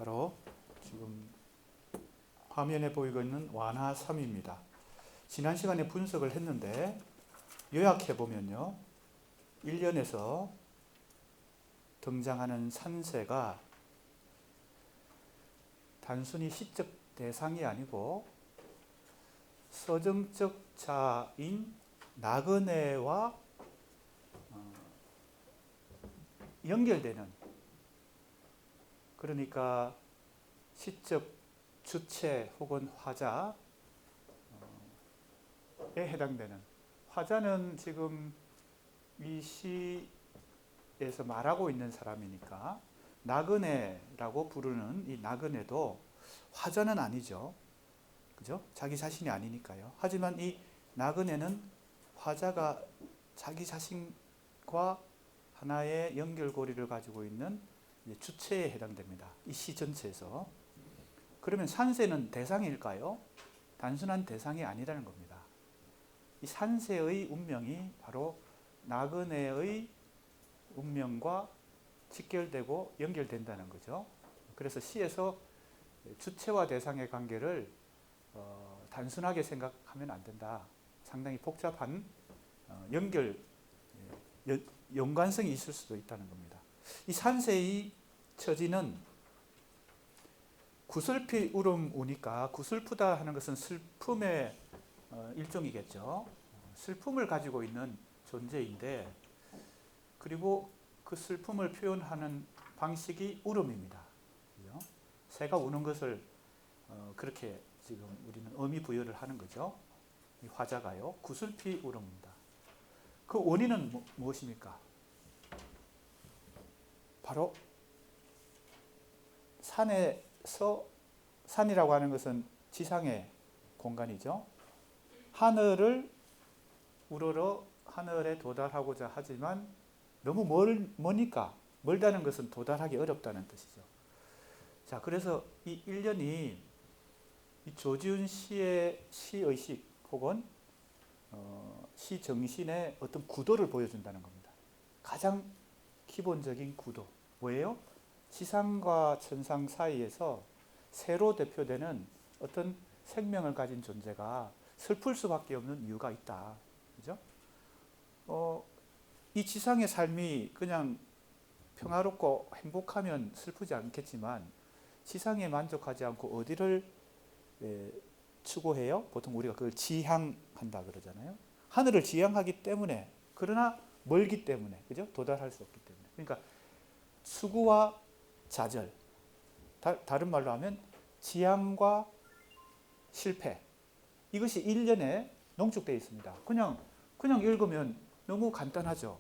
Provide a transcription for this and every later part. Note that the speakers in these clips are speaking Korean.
바로 지금 화면에 보이고 있는 완화3입니다. 지난 시간에 분석을 했는데 요약해 보면요, 1년에서 등장하는 산세가 단순히 시적 대상이 아니고 서정적 자인 나그네와 연결되는, 그러니까 시적 주체 혹은 화자에 해당되는, 화자는 지금 이 시에서 말하고 있는 사람이니까 나그네라고 부르는 이 나그네도 화자는 아니죠. 그죠? 자기 자신이 아니니까요. 하지만 이 나그네는 화자가 자기 자신과 하나의 연결고리를 가지고 있는 주체에 해당됩니다. 이 시 전체에서. 그러면 산세는 대상일까요? 단순한 대상이 아니라는 겁니다. 이 산세의 운명이 바로 나그네의 운명과 직결되고 연결된다는 거죠. 그래서 시에서 주체와 대상의 관계를 단순하게 생각하면 안 된다. 상당히 복잡한 연관성이 있을 수도 있다는 겁니다. 이 산세의 처지는 구슬피 울음 우니까, 구슬프다 하는 것은 슬픔의 일종이겠죠. 슬픔을 가지고 있는 존재인데, 그리고 그 슬픔을 표현하는 방식이 울음입니다. 새가 우는 것을 그렇게 지금 우리는 의미 부여를 하는 거죠. 이 화자가요, 구슬피 울음입니다. 그 원인은 무엇입니까? 바로 산이라고 하는 것은 지상의 공간이죠. 하늘을 우러러 하늘에 도달하고자 하지만 너무 머니까, 멀다는 것은 도달하기 어렵다는 뜻이죠. 자, 그래서 이 1년이 이 조지훈 씨의 시의식 혹은 시 정신의 어떤 구도를 보여준다는 겁니다. 가장 기본적인 구도. 뭐예요? 지상과 천상 사이에서 새로 대표되는 어떤 생명을 가진 존재가 슬플 수밖에 없는 이유가 있다. 그죠? 이 지상의 삶이 그냥 평화롭고 행복하면 슬프지 않겠지만, 지상에 만족하지 않고 어디를 추구해요? 보통 우리가 그걸 지향한다 그러잖아요. 하늘을 지향하기 때문에, 그러나 멀기 때문에, 그죠? 도달할 수 없기 때문에. 그러니까 수구와 좌절, 다른 말로 하면 지향과 실패, 이것이 1년에 농축되어 있습니다. 그냥 읽으면 너무 간단하죠.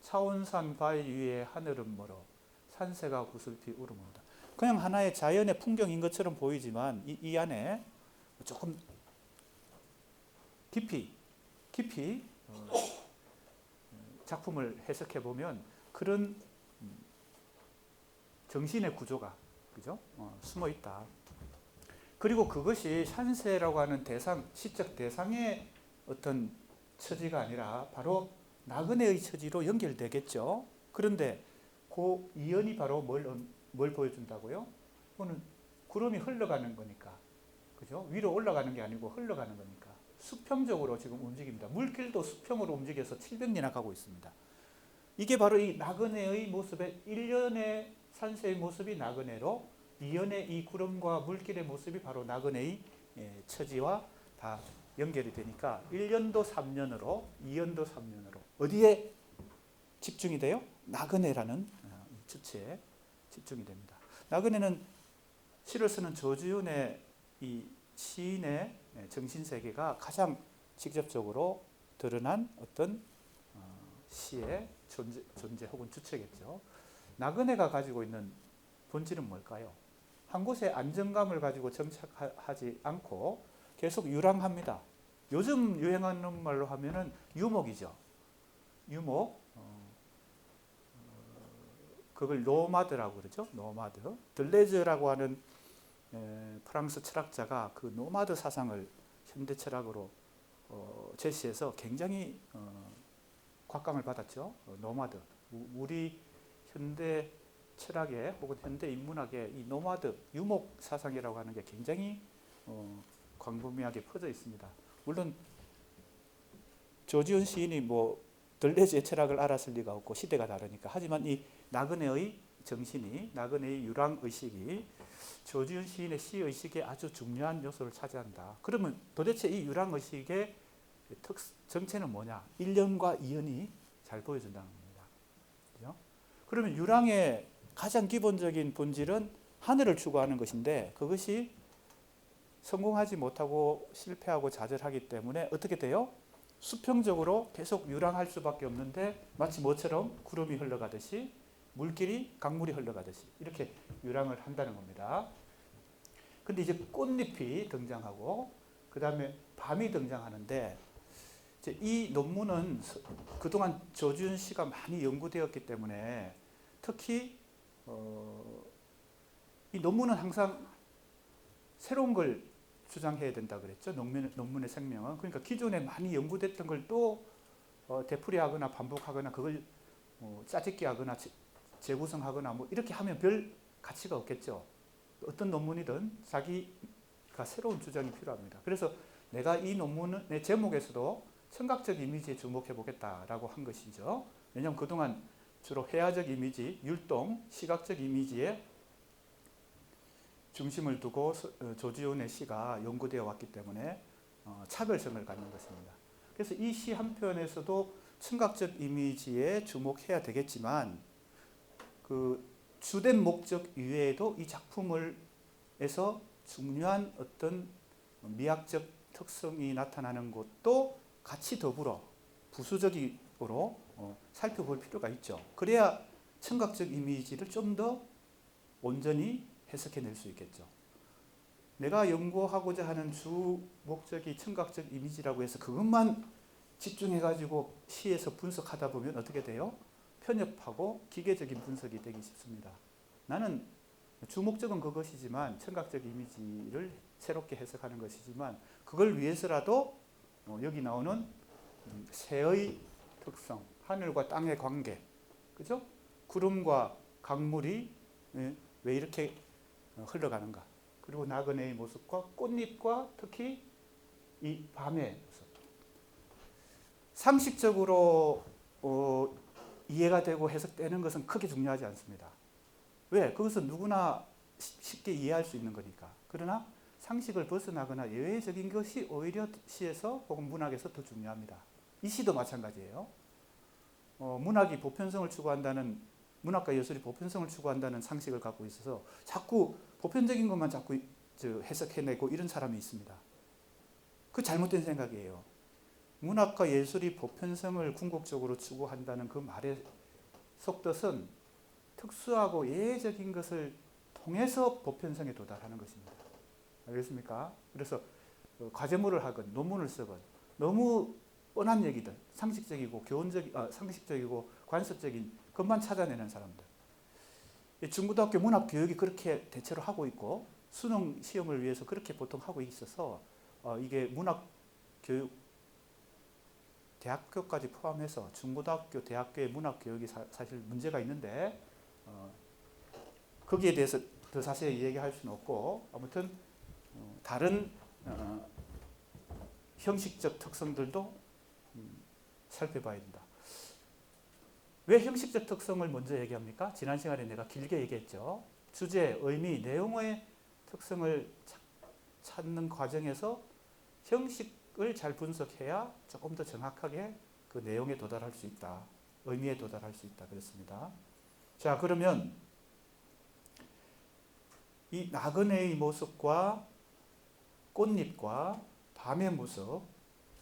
차온산 바위 위에 하늘은 멀어 산새가 구슬피 울음온다. 그냥 하나의 자연의 풍경인 것처럼 보이지만 이 안에 조금 깊이 작품을 해석해 보면 그런 정신의 구조가, 그죠? 숨어 있다. 그리고 그것이 산세라고 하는 대상, 시적 대상의 어떤 처지가 아니라 바로 나그네의 처지로 연결되겠죠. 그런데 그 이연이 바로 뭘 보여준다고요? 그거는 구름이 흘러가는 거니까, 그죠? 위로 올라가는 게 아니고 흘러가는 거니까 수평적으로 지금 움직입니다. 물길도 수평으로 움직여서 700리나 가고 있습니다. 이게 바로 이 나그네의 모습의, 1년의 산세의 모습이 나그네로, 2년의 이 구름과 물길의 모습이 바로 나그네의 처지와 다 연결이 되니까 1년도 3년으로, 2년도 3년으로 어디에 집중이 돼요? 나그네라는 주체에 집중이 됩니다. 나그네는 시를 쓰는 조지훈의 이 시인의 정신세계가 가장 직접적으로 드러난 어떤 시의 존재 혹은 주체겠죠. 나그네가 가지고 있는 본질은 뭘까요? 한 곳에 안정감을 가지고 정착하지 않고 계속 유랑합니다. 요즘 유행하는 말로 하면은 유목이죠. 유목. 그걸 노마드라고 그러죠. 노마드. 들레즈라고 하는 프랑스 철학자가 그 노마드 사상을 현대 철학으로 제시해서 굉장히 곽감을 받았죠. 노마드. 우리 현대 철학에 혹은 현대 인문학에 이 노마드, 유목 사상이라고 하는 게 굉장히 광범위하게 퍼져 있습니다. 물론 조지훈 시인이 뭐 들레즈의 철학을 알았을 리가 없고 시대가 다르니까. 하지만 이 나그네의 정신이, 나그네의 유랑 의식이 조지훈 시인의 시 의식에 아주 중요한 요소를 차지한다. 그러면 도대체 이 유랑 의식의 정체는 뭐냐? 1년과 2년이 잘 보여준다는 겁니다. 그죠? 그러면 유랑의 가장 기본적인 본질은 하늘을 추구하는 것인데, 그것이 성공하지 못하고 실패하고 좌절하기 때문에 어떻게 돼요? 수평적으로 계속 유랑할 수밖에 없는데, 마치 뭐처럼 구름이 흘러가듯이, 물길이 강물이 흘러가듯이 이렇게 유랑을 한다는 겁니다. 근데 이제 꽃잎이 등장하고 그 다음에 밤이 등장하는데, 이제 이 논문은 그동안 조지훈 씨가 많이 연구되었기 때문에, 특히 이 논문은 항상 새로운 걸 주장해야 된다 그랬죠. 논문의 생명은. 그러니까 기존에 많이 연구됐던 걸 또 되풀이하거나 반복하거나 그걸 짜집기 하거나 재구성하거나 뭐 이렇게 하면 별 가치가 없겠죠. 어떤 논문이든 자기가 새로운 주장이 필요합니다. 그래서 내가 이 논문의 제목에서도 청각적 이미지에 주목해 보겠다라고 한 것이죠. 왜냐하면 그동안 주로 회화적 이미지, 율동, 시각적 이미지에 중심을 두고 조지훈의 시가 연구되어 왔기 때문에 차별성을 갖는 것입니다. 그래서 이 시 한 편에서도 청각적 이미지에 주목해야 되겠지만, 그 주된 목적 이외에도 이 작품에서 중요한 어떤 미학적 특성이 나타나는 것도 같이 더불어 부수적으로 살펴볼 필요가 있죠. 그래야 청각적 이미지를 좀 더 온전히 해석해낼 수 있겠죠. 내가 연구하고자 하는 주 목적이 청각적 이미지라고 해서 그것만 집중해가지고 시에서 분석하다 보면 어떻게 돼요? 편협하고 기계적인 분석이 되기 쉽습니다. 나는 주 목적은 그것이지만, 청각적 이미지를 새롭게 해석하는 것이지만, 그걸 위해서라도 여기 나오는 새의 특성, 하늘과 땅의 관계, 그죠? 구름과 강물이 왜 이렇게 흘러가는가? 그리고 나그네의 모습과 꽃잎과 특히 이 밤의 모습. 상식적으로 이해가 되고 해석되는 것은 크게 중요하지 않습니다. 왜? 그것은 누구나 쉽게 이해할 수 있는 거니까. 그러나 상식을 벗어나거나 예외적인 것이 오히려 시에서 혹은 문학에서 더 중요합니다. 이 시도 마찬가지예요. 문학이 보편성을 추구한다는, 문학과 예술이 보편성을 추구한다는 상식을 갖고 있어서 자꾸 보편적인 것만 자꾸 해석해내고 이런 사람이 있습니다. 그 잘못된 생각이에요. 문학과 예술이 보편성을 궁극적으로 추구한다는 그 말의 속뜻은 특수하고 예외적인 것을 통해서 보편성에 도달하는 것입니다. 알겠습니까? 그래서 과제물을 하건 논문을 쓰건 너무 뻔한 얘기들, 상식적이고 상식적이고 관습적인 것만 찾아내는 사람들. 중고등학교 문학 교육이 그렇게 대체로 하고 있고, 수능 시험을 위해서 그렇게 보통 하고 있어서 이게 문학 교육 대학교까지 포함해서 중고등학교, 대학교의 문학 교육이 사실 문제가 있는데, 거기에 대해서 더 자세히 얘기할 수는 없고, 아무튼 다른 형식적 특성들도 살펴봐야 된다. 왜 형식적 특성을 먼저 얘기합니까? 지난 시간에 내가 길게 얘기했죠. 주제, 의미, 내용의 특성을 찾는 과정에서 형식을 잘 분석해야 조금 더 정확하게 그 내용에 도달할 수 있다. 의미에 도달할 수 있다. 그렇습니다. 자, 그러면 이 나그네의 모습과 꽃잎과 밤의 모습,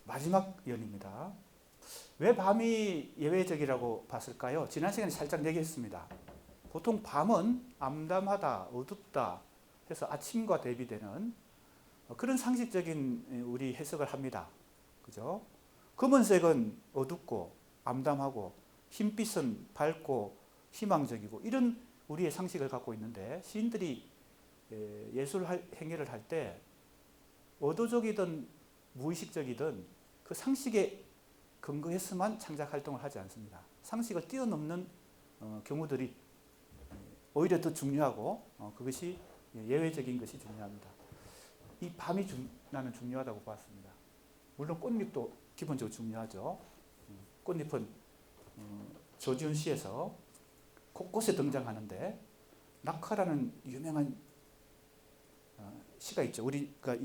마지막 연입니다. 왜 밤이 예외적이라고 봤을까요? 지난 시간에 살짝 얘기했습니다. 보통 밤은 암담하다, 어둡다 해서 아침과 대비되는 그런 상식적인 우리 해석을 합니다. 그죠? 검은색은 어둡고 암담하고, 흰빛은 밝고 희망적이고, 이런 우리의 상식을 갖고 있는데, 시인들이 예술 행위를 할 때 의도적이든 무의식적이든 그 상식에 근거해서만 창작 활동을 하지 않습니다. 상식을 뛰어넘는 경우들이 오히려 더 중요하고 그것이 예외적인 것이 중요합니다. 이 밤이 나는 중요하다고 봤습니다. 물론 꽃잎도 기본적으로 중요하죠. 꽃잎은 조지훈 시에서 곳곳에 등장하는데 낙화라는 유명한 시가 있죠. 우리가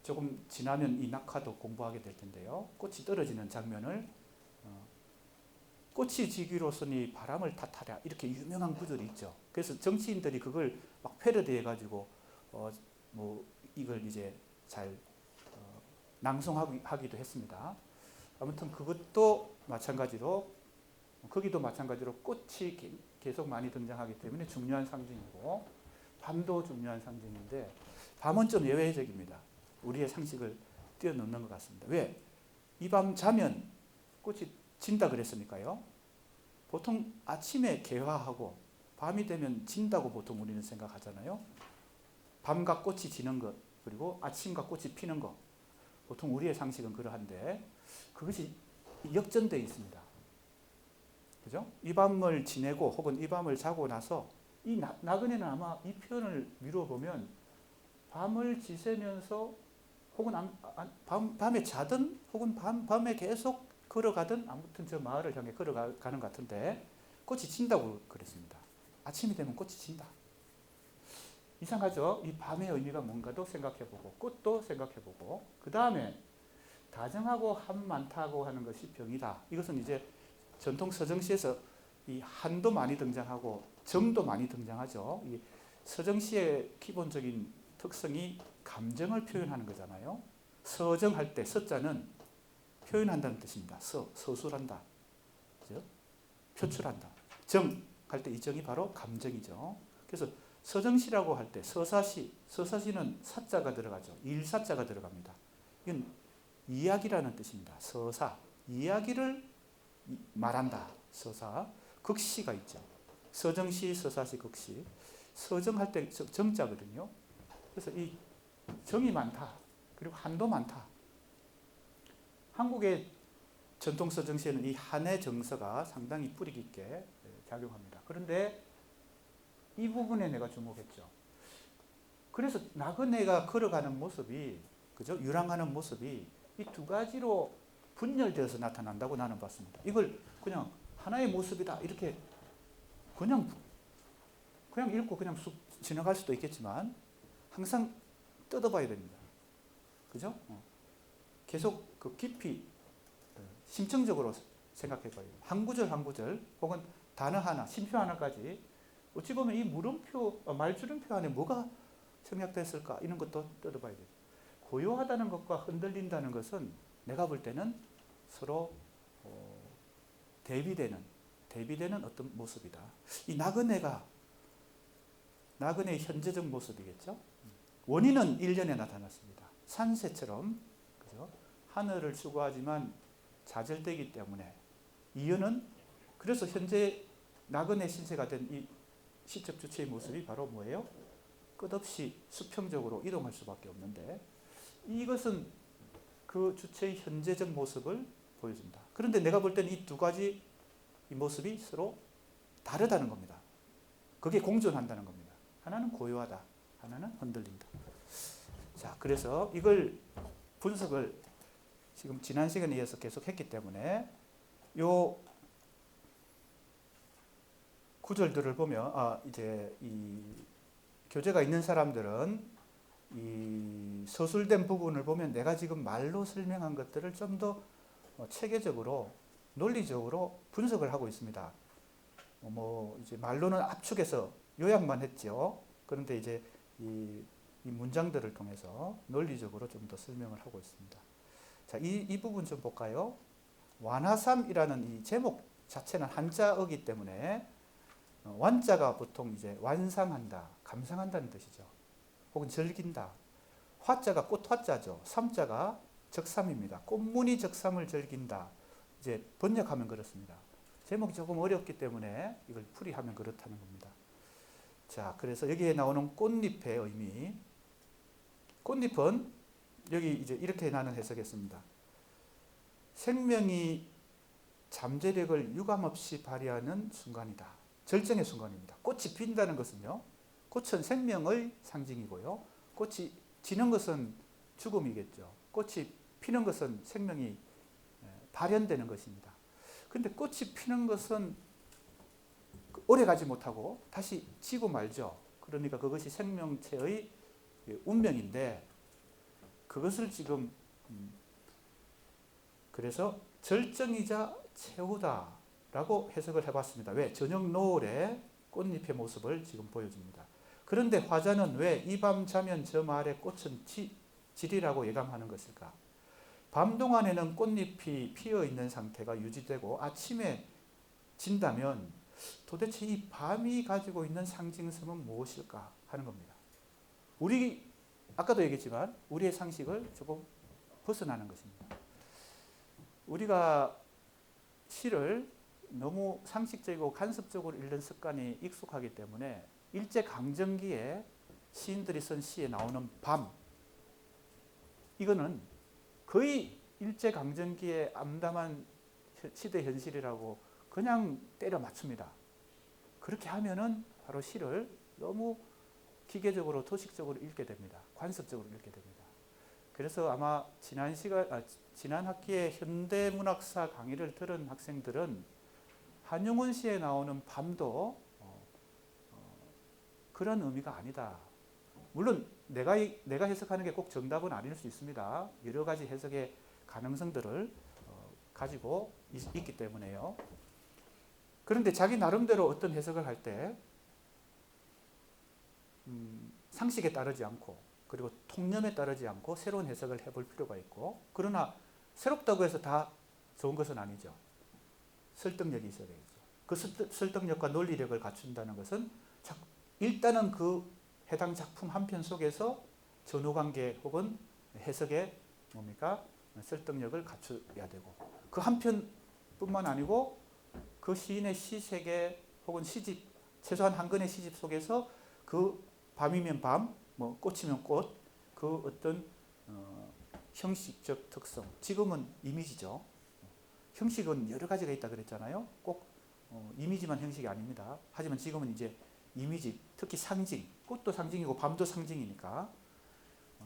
조금 지나면 이 낙화도 공부하게 될 텐데요. 꽃이 떨어지는 장면을 꽃이 지기로서니 바람을 탓하랴 이렇게 유명한 구절이 있죠. 그래서 정치인들이 그걸 막 패러디해가지고 뭐 이걸 이제 잘 낭송하기도 했습니다. 아무튼 그것도 마찬가지로 거기도 마찬가지로 꽃이 계속 많이 등장하기 때문에 중요한 상징이고 밤도 중요한 상징인데 밤은 좀 예외적입니다. 우리의 상식을 뛰어넘는 것 같습니다. 왜? 이 밤 자면 꽃이 진다 그랬으니까요. 보통 아침에 개화하고 밤이 되면 진다고 보통 우리는 생각하잖아요. 밤과 꽃이 지는 것 그리고 아침과 꽃이 피는 것 보통 우리의 상식은 그러한데 그것이 역전되어 있습니다. 그죠? 이 밤을 지내고 혹은 이 밤을 자고 나서 이 나그네는 아마 이 표현을 미루어 보면 밤을 지새면서 혹은 밤에 자든 혹은 밤에 계속 걸어가든 아무튼 저 마을을 향해 걸어가는 것 같은데 꽃이 진다고 그랬습니다. 아침이 되면 꽃이 진다. 이상하죠? 이 밤의 의미가 뭔가도 생각해보고 꽃도 생각해보고 그 다음에 다정하고 한 많다고 하는 것이 병이다. 이것은 이제 전통 서정시에서 이 한도 많이 등장하고 정도 많이 등장하죠. 이 서정시의 기본적인 특성이 감정을 표현하는 거잖아요. 서정할 때 서자는 표현한다는 뜻입니다. 서술한다. 그죠? 표출한다. 정할 때 이 정이 바로 감정이죠. 그래서 서정시라고 할 때 서사시는 사자가 들어가죠. 일사자가 들어갑니다. 이건 이야기라는 뜻입니다. 서사, 이야기를 말한다. 서사, 극시가 있죠. 서정시, 서사시, 극시. 서정할 때 정자거든요. 그래서 이 정이 많다. 그리고 한도 많다. 한국의 전통 서정시에는 이 한의 정서가 상당히 뿌리 깊게 작용합니다. 그런데 이 부분에 내가 주목했죠. 그래서 나그네가 걸어가는 모습이, 그죠? 유랑하는 모습이 이 두 가지로 분열되어서 나타난다고 나는 봤습니다. 이걸 그냥 하나의 모습이다 이렇게 그냥 읽고 그냥 쑥 지나갈 수도 있겠지만 항상 뜯어봐야 됩니다. 그죠? 계속 그 깊이 심층적으로 생각해봐요. 한 구절 한 구절 혹은 단어 하나, 심표 하나까지 어찌 보면 이 물음표, 말줄임표 안에 뭐가 생략됐을까 이런 것도 뜯어봐야 돼요. 고요하다는 것과 흔들린다는 것은 내가 볼 때는 서로 대비되는 어떤 모습이다. 이 나그네의 현재적 모습이겠죠. 원인은 일년에 나타났습니다. 산새처럼, 그죠? 하늘을 추구하지만 좌절되기 때문에 이유는 그래서 현재 나그네 신세가 된 이 시적 주체의 모습이 바로 뭐예요? 끝없이 수평적으로 이동할 수밖에 없는데 이것은 그 주체의 현재적 모습을 보여준다. 그런데 내가 볼 때는 이 두 가지 이 모습이 서로 다르다는 겁니다. 그게 공존한다는 겁니다. 하나는 고요하다. 하나는 흔들린다. 자, 그래서 이걸 분석을 지금 지난 시간에 이어서 계속 했기 때문에 요 구절들을 보면 이제 이 교재가 있는 사람들은 이 서술된 부분을 보면 내가 지금 말로 설명한 것들을 좀 더 체계적으로 논리적으로 분석을 하고 있습니다. 뭐 이제 말로는 압축해서 요약만 했죠. 그런데 이제 이 문장들을 통해서 논리적으로 좀 더 설명을 하고 있습니다. 자, 이 부분 좀 볼까요? 완화삼이라는 이 제목 자체는 한자어기 때문에 완자가 보통 이제 완상한다, 감상한다는 뜻이죠. 혹은 즐긴다. 화자가 꽃화자죠. 삼자가 적삼입니다. 꽃무늬 적삼을 즐긴다. 이제 번역하면 그렇습니다. 제목이 조금 어렵기 때문에 이걸 풀이하면 그렇다는 겁니다. 자, 그래서 여기에 나오는 꽃잎의 의미. 꽃잎은 여기 이제 이렇게 나는 해석했습니다. 생명이 잠재력을 유감없이 발휘하는 순간이다. 절정의 순간입니다. 꽃이 핀다는 것은요, 꽃은 생명의 상징이고요. 꽃이 지는 것은 죽음이겠죠. 꽃이 피는 것은 생명이 발현되는 것입니다. 그런데 꽃이 피는 것은 오래 가지 못하고 다시 지고 말죠. 그러니까 그것이 생명체의 운명인데, 그것을 지금 그래서 절정이자 최후다라고 해석을 해봤습니다. 왜? 저녁 노을의 꽃잎의 모습을 지금 보여줍니다. 그런데 화자는 왜 이 밤 자면 저 마을의 꽃은 지리라고 예감하는 것일까? 밤 동안에는 꽃잎이 피어 있는 상태가 유지되고 아침에 진다면 도대체 이 밤이 가지고 있는 상징성은 무엇일까 하는 겁니다. 아까도 얘기했지만 우리의 상식을 조금 벗어나는 것입니다. 우리가 시를 너무 상식적이고 간섭적으로 읽는 습관이 익숙하기 때문에 일제강점기에 시인들이 쓴 시에 나오는 밤, 이거는 거의 일제강점기에 암담한 시대 현실이라고 그냥 때려 맞춥니다. 그렇게 하면은 바로 시를 너무 기계적으로 도식적으로 읽게 됩니다. 관습적으로 읽게 됩니다. 그래서 아마 지난 학기에 현대문학사 강의를 들은 학생들은 한용운 시에 나오는 밤도 그런 의미가 아니다. 물론 내가 해석하는 게 꼭 정답은 아닐 수 있습니다. 여러 가지 해석의 가능성들을 가지고 있기 때문에요. 그런데 자기 나름대로 어떤 해석을 할 때 상식에 따르지 않고, 그리고 통념에 따르지 않고 새로운 해석을 해볼 필요가 있고, 그러나 새롭다고 해서 다 좋은 것은 아니죠. 설득력이 있어야 되겠죠. 그 설득력과 논리력을 갖춘다는 것은 일단은 그 해당 작품 한 편 속에서 전후관계 혹은 해석의 설득력을 갖춰야 되고, 그 한 편뿐만 아니고 그 시인의 시세계 혹은 시집, 최소한 한 권의 시집 속에서 그 밤이면 밤, 꽃이면 꽃, 그 어떤 형식적 특성, 지금은 이미지죠. 형식은 여러 가지가 있다 그랬잖아요. 꼭 이미지만 형식이 아닙니다. 하지만 지금은 이제 이미지, 특히 상징, 꽃도 상징이고 밤도 상징이니까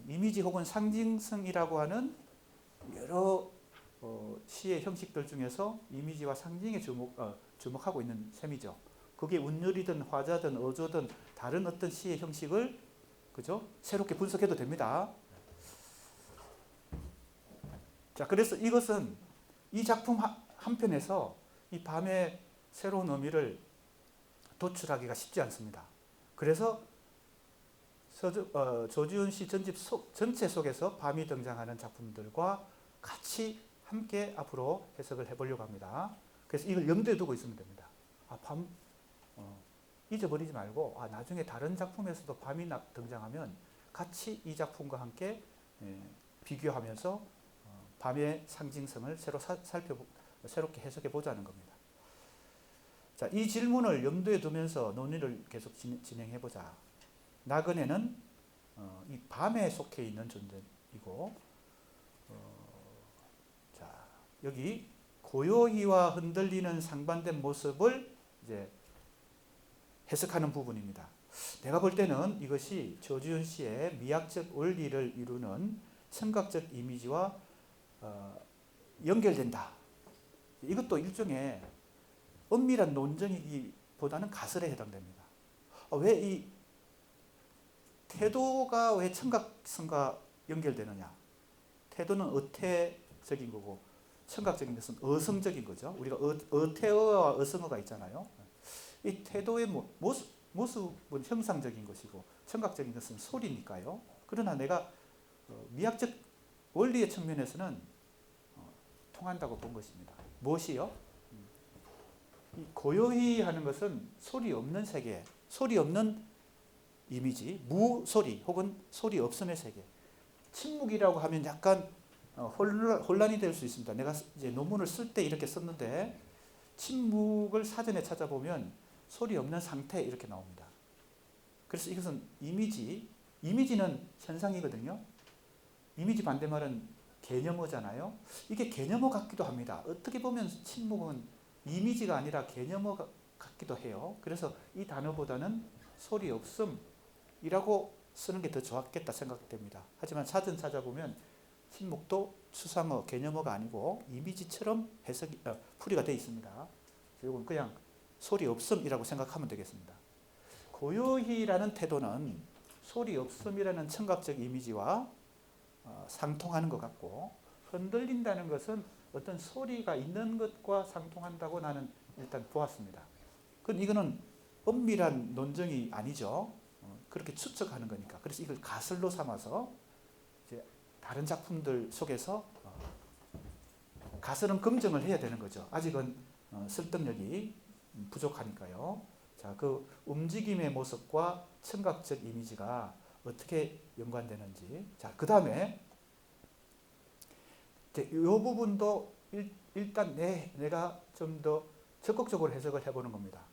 이미지 혹은 상징성이라고 하는 여러 시의 형식들 중에서 이미지와 상징에 주목하고 있는 셈이죠. 그게 운율이든 화자든 어조든 다른 어떤 시의 형식을 그죠? 새롭게 분석해도 됩니다. 자, 그래서 이것은 이 작품 한 편에서 이 밤의 새로운 의미를 도출하기가 쉽지 않습니다. 그래서 조지훈 씨 전집 전체 속에서 밤이 등장하는 작품들과 같이 함께 앞으로 해석을 해보려고 합니다. 그래서 이걸 염두에 두고 있으면 됩니다. 밤 잊어버리지 말고 나중에 다른 작품에서도 밤이 등장하면 같이 이 작품과 함께 비교하면서 밤의 상징성을 새롭게 해석해 보자는 겁니다. 자, 이 질문을 염두에 두면서 논의를 계속 진행해 보자. 나그네는 이 밤에 속해 있는 존재이고, 자, 여기 고요히와 흔들리는 상반된 모습을 이제 해석하는 부분입니다. 내가 볼 때는 이것이 조지훈 씨의 미학적 원리를 이루는 청각적 이미지와 연결된다. 이것도 일종의 엄밀한 논증이기보다는 가설에 해당됩니다. 왜 이 태도가 왜 청각성과 연결되느냐? 태도는 어태적인 거고 청각적인 것은 어성적인 거죠. 우리가 어태어와 어성어가 있잖아요. 이 태도의 모습은 형상적인 것이고 청각적인 것은 소리니까요. 그러나 내가 미학적 원리의 측면에서는 통한다고 본 것입니다. 무엇이요? 이 고요히 하는 것은 소리 없는 세계, 소리 없는 이미지, 무소리 혹은 소리 없음의 세계. 침묵이라고 하면 약간 혼란이 될 수 있습니다. 내가 이제 논문을 쓸 때 이렇게 썼는데 침묵을 사전에 찾아보면 소리 없는 상태 이렇게 나옵니다. 그래서 이것은 이미지는 현상이거든요. 이미지 반대말은 개념어잖아요. 이게 개념어 같기도 합니다. 어떻게 보면 침묵은 이미지가 아니라 개념어 같기도 해요. 그래서 이 단어보다는 소리 없음이라고 쓰는 게 더 좋았겠다 생각됩니다. 하지만 사전 찾아보면 신목도 추상어, 개념어가 아니고 이미지처럼 풀이가 되어 있습니다. 이건 그냥 소리 없음이라고 생각하면 되겠습니다. 고요히라는 태도는 소리 없음이라는 청각적 이미지와 상통하는 것 같고, 흔들린다는 것은 어떤 소리가 있는 것과 상통한다고 나는 일단 보았습니다. 이거는 엄밀한 논증이 아니죠. 그렇게 추측하는 거니까. 그래서 이걸 가설로 삼아서 이제 다른 작품들 속에서 가설은 검증을 해야 되는 거죠. 아직은 설득력이 부족하니까요. 자, 그 움직임의 모습과 청각적 이미지가 어떻게 연관되는지. 자, 그 다음에 이 부분도 일단 내가 좀 더 적극적으로 해석을 해보는 겁니다.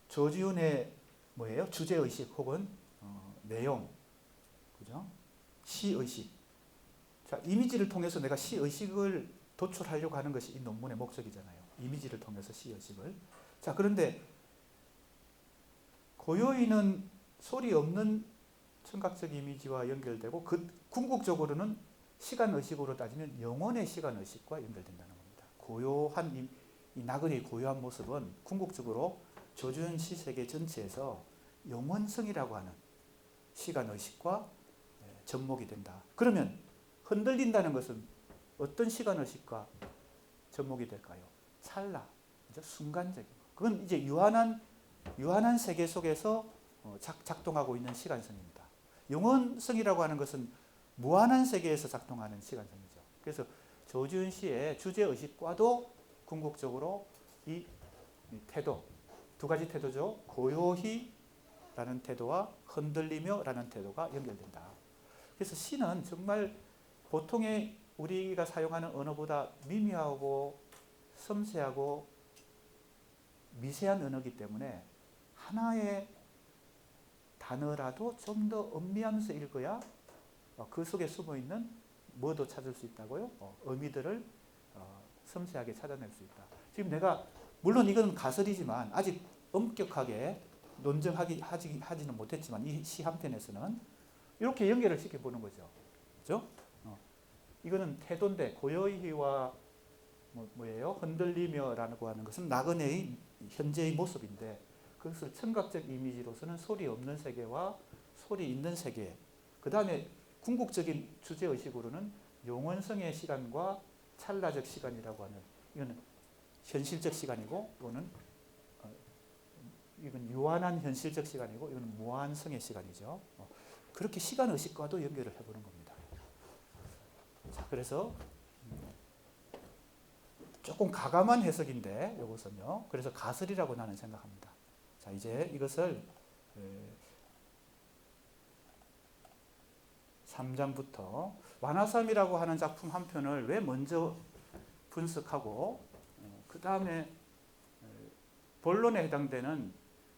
조지훈의 뭐예요? 주제의식 혹은 내용, 그죠? 시의식. 자, 이미지를 통해서 내가 시의식을 도출하려고 하는 것이 이 논문의 목적이잖아요. 이미지를 통해서 시의식을. 자, 그런데 고요히는 소리 없는 청각적 이미지와 연결되고, 궁극적으로는 시간의식으로 따지면 영혼의 시간의식과 연결된다는 겁니다. 고요한 이 나그네의 고요한 모습은 궁극적으로 조지훈 시 세계 전체에서 영혼성이라고 하는 시간의식과 접목이 된다. 그러면 흔들린다는 것은 어떤 시간의식과 접목이 될까요? 찰나, 순간적인 것. 그건 이제 유한한 세계 속에서 작동하고 있는 시간성입니다. 영혼성이라고 하는 것은 무한한 세계에서 작동하는 시간성이죠. 그래서 조지훈 씨의 주제의식과도 궁극적으로 이 태도, 두 가지 태도죠. 고요히라는 태도와 흔들리며라는 태도가 연결된다. 그래서 시는 정말 보통의 우리가 사용하는 언어보다 미미하고 섬세하고 미세한 언어이기 때문에 하나의 단어라도 좀 더 음미하면서 읽어야 그 속에 숨어있는 뭐도 찾을 수 있다고요? 의미들을 섬세하게 찾아낼 수 있다. 지금 내가 물론 이건 가설이지만 아직 엄격하게 논증하지는 못했지만 이 시 한 편에서는 이렇게 연결을 시켜보는 거죠. 그죠? 이거는 태도인데, 고요히와 뭐예요? 흔들리며라고 하는 것은 나그네의 현재의 모습인데, 그것을 청각적 이미지로서는 소리 없는 세계와 소리 있는 세계, 그 다음에 궁극적인 주제의식으로는 영원성의 시간과 찰나적 시간이라고 하는, 이거는 현실적 시간이고, 이건 유한한 현실적 시간이고, 이건 무한성의 시간이죠. 그렇게 시간의식과도 연결을 해보는 겁니다. 자, 그래서 조금 가감한 해석인데 이것은요. 그래서 가설이라고 나는 생각합니다. 자, 이제 이것을 3장부터 완화삼이라고 하는 작품 한 편을 왜 먼저 분석하고 그 다음에 본론에 해당되는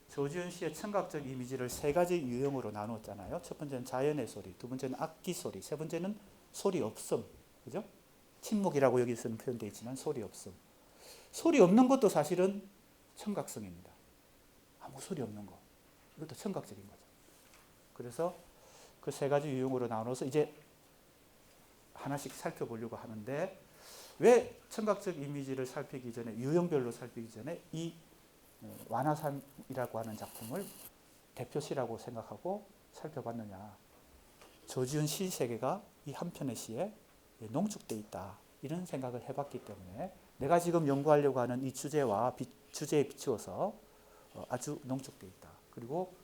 조지훈 씨의 청각적 이미지를 세 가지 유형으로 나누었잖아요. 첫 번째는 자연의 소리, 두 번째는 악기 소리, 세 번째는 소리 없음. 그죠? 침묵이라고 여기서는 표현되어 있지만 소리 없음. 소리 없는 것도 사실은 청각성입니다. 아무 소리 없는 거. 이것도 청각적인 거죠. 그래서 그 세 가지 유형으로 나눠서 이제 하나씩 살펴보려고 하는데, 왜 청각적 이미지를 살피기 전에, 유형별로 살피기 전에 이 완화삼이라고 하는 작품을 대표시라고 생각하고 살펴봤느냐. 조지훈 시 세계가 이 한 편의 시에 농축되어 있다. 이런 생각을 해봤기 때문에 내가 지금 연구하려고 하는 이 주제와 주제에 비추어서 아주 농축되어 있다. 그리고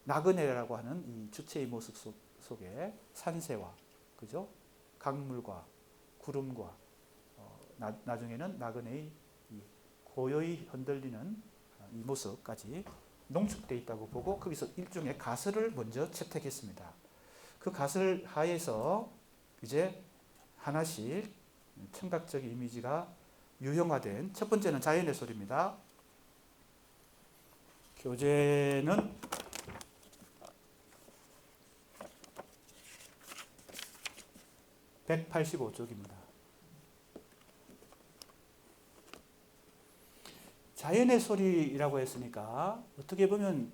나그네라고 하는 이 주체의 모습 속에 산세와, 그죠? 강물과 구름과 나중에는 나그네의 고요히 흔들리는 이 모습까지 농축되어 있다고 보고, 거기서 일종의 가설을 먼저 채택했습니다. 그 가설 하에서 이제 하나씩 청각적 이미지가 유형화된, 첫 번째는 자연의 소리입니다. 교재는 185쪽입니다. 자연의 소리라고 했으니까 어떻게 보면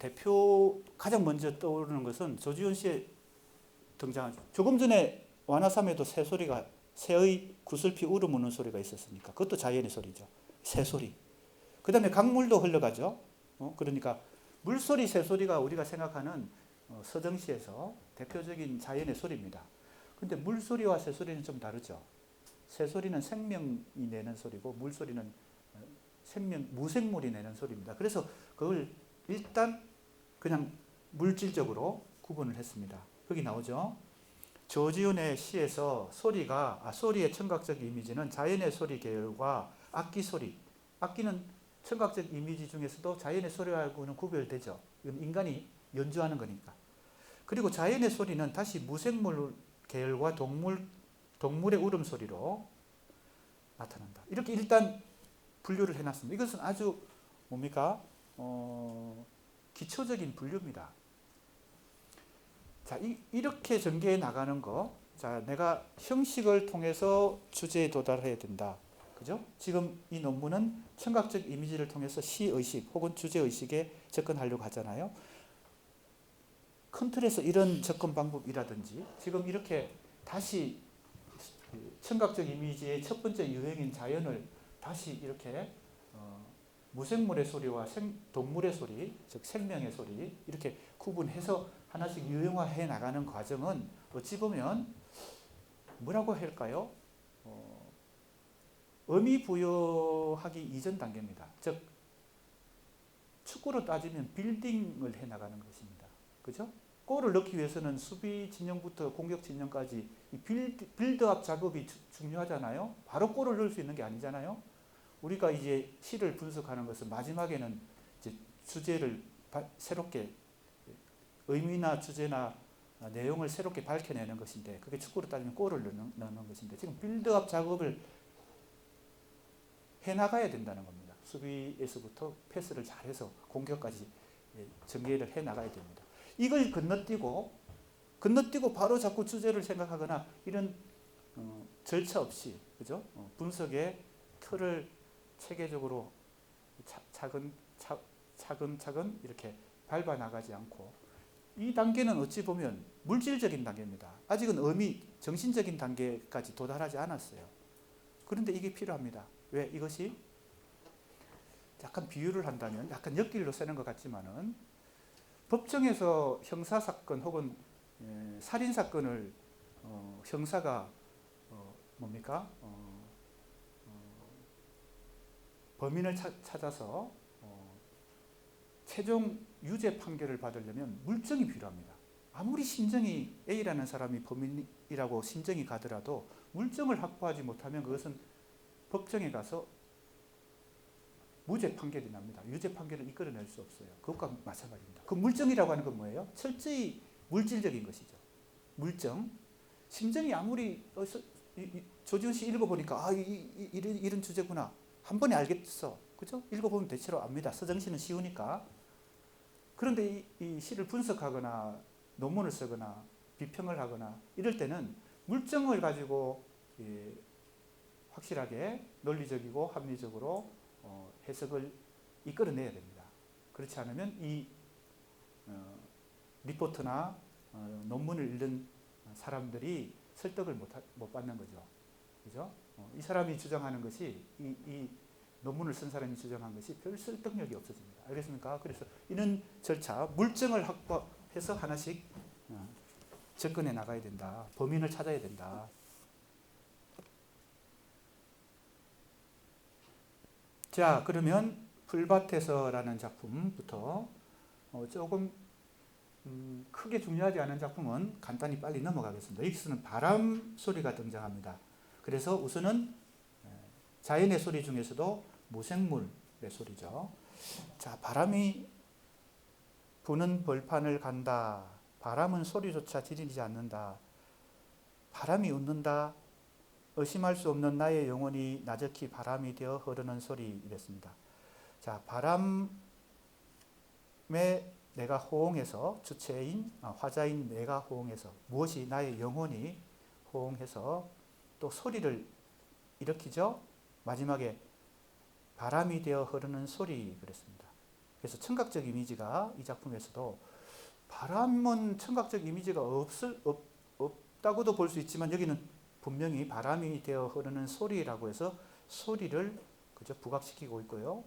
가장 먼저 떠오르는 것은 조지훈 씨의 등장하죠. 조금 전에 완화삼에도 새의 구슬피 울음 우는 소리가 있었으니까 그것도 자연의 소리죠. 새소리. 그 다음에 강물도 흘러가죠. 그러니까 물소리, 새소리가 우리가 생각하는 서정시에서 대표적인 자연의 소리입니다. 근데 물소리와 새소리는 좀 다르죠. 새소리는 생명이 내는 소리고 물소리는 무생물이 내는 소리입니다. 그래서 그걸 일단 그냥 물질적으로 구분을 했습니다. 거기 나오죠. 조지훈의 시에서 소리의 청각적 이미지는 자연의 소리 계열과 악기 소리, 악기는 청각적 이미지 중에서도 자연의 소리하고는 구별되죠. 이건 인간이 연주하는 거니까. 그리고 자연의 소리는 다시 무생물 계열과 동물의 울음소리로 나타난다. 이렇게 일단 분류를 해놨습니다. 이것은 아주 뭡니까? 기초적인 분류입니다. 자, 이렇게 전개해 나가는 거. 자, 내가 형식을 통해서 주제에 도달해야 된다. 그죠? 지금 이 논문은 청각적 이미지를 통해서 시의식 혹은 주제의식에 접근하려고 하잖아요. 큰 틀에서 이런 접근 방법이라든지 지금 이렇게 다시 청각적 이미지의 첫 번째 유형인 자연을 다시 이렇게 무생물의 소리와 동물의 소리, 즉 생명의 소리 이렇게 구분해서 하나씩 유형화해 나가는 과정은 어찌 보면 뭐라고 할까요? 의미 부여하기 이전 단계입니다. 즉 축구로 따지면 빌딩을 해 나가는 것입니다. 그죠? 골을 넣기 위해서는 수비 진영부터 공격 진영까지 이 빌드업 작업이 중요하잖아요. 바로 골을 넣을 수 있는 게 아니잖아요. 우리가 이제 시를 분석하는 것은 마지막에는 이제 주제를 새롭게 의미나 주제나 내용을 새롭게 밝혀내는 것인데 그게 축구로 따지면 골을 넣는 것인데 지금 빌드업 작업을 해나가야 된다는 겁니다. 수비에서부터 패스를 잘해서 공격까지 전개를 해나가야 됩니다. 이걸 건너뛰고 바로 자꾸 주제를 생각하거나 이런 절차 없이, 그죠? 분석의 틀을 체계적으로 차근차근 이렇게 밟아 나가지 않고 이 단계는 어찌 보면 물질적인 단계입니다. 아직은 정신적인 단계까지 도달하지 않았어요. 그런데 이게 필요합니다. 왜? 이것이 약간 비유를 한다면 약간 엿길로 쓰는 것 같지만은 법정에서 형사사건 혹은 살인사건을 형사가 뭡니까? 범인을 찾아서 최종 유죄 판결을 받으려면 물증이 필요합니다. 아무리 심정이 A라는 사람이 범인이라고 심정이 가더라도 물증을 확보하지 못하면 그것은 법정에 가서 무죄 판결이 납니다. 유죄 판결을 이끌어낼 수 없어요. 그것과 마찬가지입니다. 그 물증이라고 하는 건 뭐예요? 철저히 물질적인 것이죠. 물증. 심정이 아무리 조지훈 씨 읽어보니까 이런 주제구나. 한 번에 알겠어. 그죠? 읽어보면 대체로 압니다. 서정시는 쉬우니까. 그런데 이 시를 분석하거나 논문을 쓰거나 비평을 하거나 이럴 때는 물증을 가지고 확실하게 논리적이고 합리적으로 해석을 이끌어내야 됩니다. 그렇지 않으면 이 리포트나 논문을 읽는 사람들이 설득을 못 받는 거죠. 그죠? 이 사람이 주장하는 것이 이 논문을 쓴 사람이 주장한 것이 별 설득력이 없어집니다. 알겠습니까? 그래서 이런 절차, 물증을 확보해서 하나씩 접근해 나가야 된다. 범인을 찾아야 된다. 자, 그러면 풀밭에서라는 작품부터 조금 크게 중요하지 않은 작품은 간단히 빨리 넘어가겠습니다. 여기서는 바람 소리가 등장합니다. 그래서 우선은 자연의 소리 중에서도 무생물의 소리죠. 자, 바람이 부는 벌판을 간다. 바람은 소리조차 지르지 않는다. 바람이 웃는다. 의심할 수 없는 나의 영혼이 나적히 바람이 되어 흐르는 소리 이랬습니다. 자, 바람에 내가 호응해서 주체인 화자인 내가 호응해서 무엇이 나의 영혼이 호응해서 또 소리를 일으키죠. 마지막에 바람이 되어 흐르는 소리 그랬습니다. 그래서 청각적 이미지가 이 작품에서도 바람은 청각적 이미지가 없다고도 볼 수 있지만 여기는 분명히 바람이 되어 흐르는 소리라고 해서 소리를 그저 부각시키고 있고요.